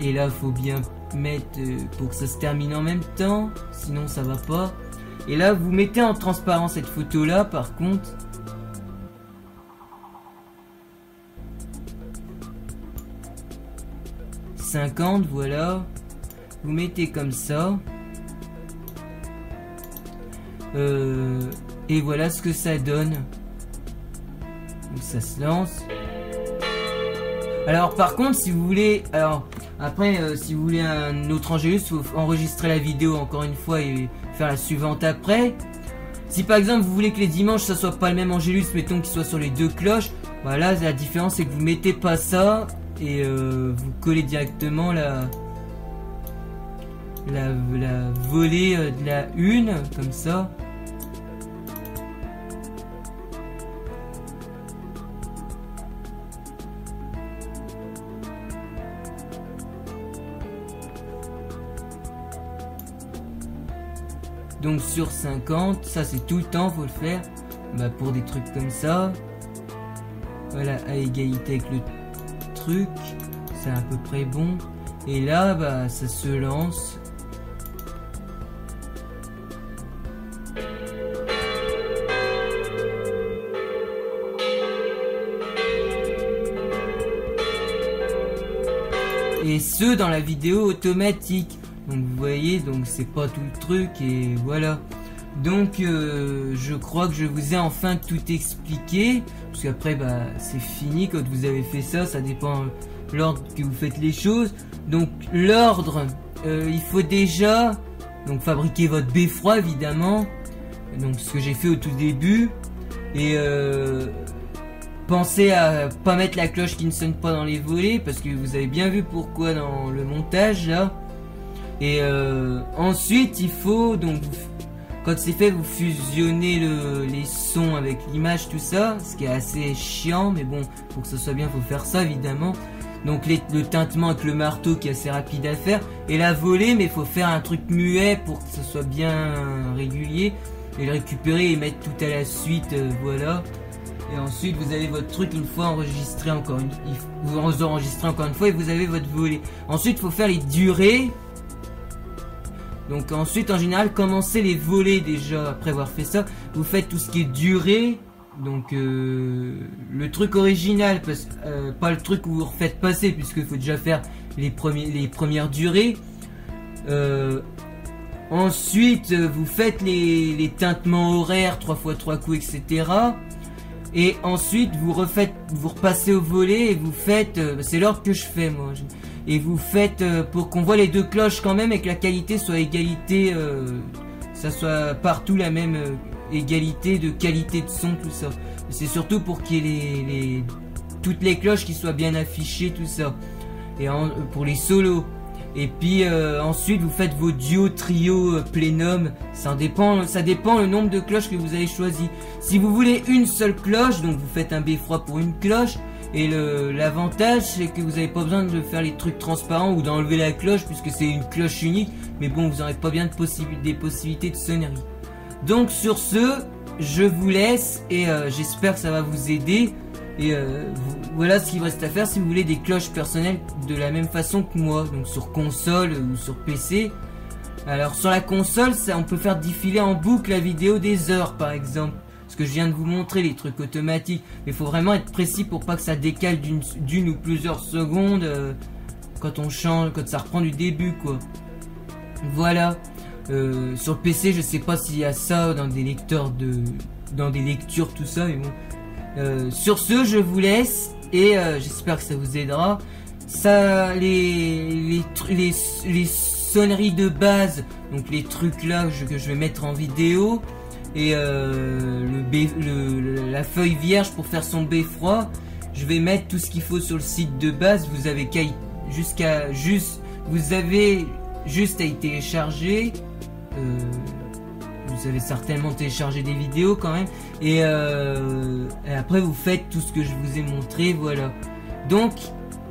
Et là, faut bien mettre pour que ça se termine en même temps. Sinon, ça va pas. Et là, vous mettez en transparent cette photo-là, par contre. « 50, voilà. Vous mettez comme ça. Et voilà ce que ça donne. Donc ça se lance. Alors par contre, si vous voulez... Alors après, si vous voulez un autre Angélus, il faut enregistrer la vidéo encore une fois et faire la suivante après. Si par exemple vous voulez que les dimanches ça soit pas le même Angélus, mettons qu'il soit sur les 2 cloches, voilà, la différence c'est que vous mettez pas ça et vous collez directement la volée de la 1 comme ça. Donc sur 50, ça c'est tout le temps, faut le faire. Bah pour des trucs comme ça. Voilà, à égalité avec le truc. C'est à peu près bon. Et là, bah ça se lance. Et ce dans la vidéo automatique. Donc vous voyez, donc c'est pas tout le truc et voilà. Donc je crois que je vous ai enfin tout expliqué. Parce qu'après bah c'est fini quand vous avez fait ça, ça dépend l'ordre que vous faites les choses. Donc l'ordre, il faut déjà donc fabriquer votre beffroi évidemment. Donc ce que j'ai fait au tout début. Et pensez à pas mettre la cloche qui ne sonne pas dans les volets, parce que vous avez bien vu pourquoi dans le montage là. Et ensuite il faut donc, quand c'est fait, vous fusionnez les sons avec l'image, tout ça, ce qui est assez chiant, mais bon, pour que ça soit bien, faut faire ça évidemment. Donc le tintement avec le marteau qui est assez rapide à faire, et la volée, mais il faut faire un truc muet pour que ça soit bien régulier, et le récupérer et mettre tout à la suite, voilà. Et ensuite vous avez votre truc une fois enregistré vous enregistrez encore une fois et vous avez votre volée. Ensuite il faut faire les durées. Donc ensuite en général commencez les volets déjà après avoir fait ça. Vous faites tout ce qui est durée. Donc le truc original, pas le truc où vous refaites passer, puisqu'il faut déjà faire les premières durées. Ensuite vous faites les tintements horaires 3x3 coups, etc. Et ensuite vous repassez au volet et vous faites, c'est l'ordre que je fais moi, et vous faites pour qu'on voit les deux cloches quand même et que la qualité soit égalité, ça soit partout la même égalité de qualité de son, tout ça. C'est surtout pour qu'il y ait toutes les cloches qui soient bien affichées, tout ça. Et pour les solos. Et puis ensuite vous faites vos duos, trios, plénum. Ça dépend le nombre de cloches que vous avez choisi. Si vous voulez une seule cloche, donc vous faites un beffroi pour une cloche. Et l'avantage c'est que vous n'avez pas besoin de faire les trucs transparents ou d'enlever la cloche, puisque c'est une cloche unique. Mais bon, vous n'aurez pas bien des possibilités de sonnerie. Donc sur ce, je vous laisse et j'espère que ça va vous aider. Et voilà ce qu'il reste à faire si vous voulez des cloches personnelles de la même façon que moi, donc sur console ou sur PC. Alors sur la console, on peut faire défiler en boucle la vidéo des heures par exemple. Ce que je viens de vous montrer, les trucs automatiques. Mais il faut vraiment être précis pour pas que ça décale d'une ou plusieurs secondes quand on change, quand ça reprend du début quoi. Voilà. Sur le PC, je sais pas s'il y a ça dans des lecteurs dans des lectures, tout ça, mais bon. Sur ce, je vous laisse et j'espère que ça vous aidera. Ça, les sonneries de base, donc les trucs là que je vais mettre en vidéo, et la feuille vierge pour faire son beffroi. Je vais mettre tout ce qu'il faut sur le site de base. Vous avez juste à y télécharger. Vous avez certainement téléchargé des vidéos quand même. Et après vous faites tout ce que je vous ai montré. Voilà. Donc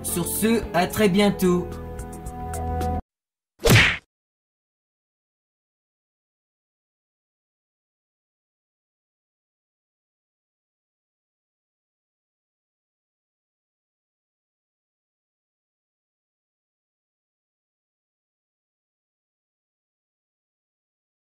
sur ce, à très bientôt.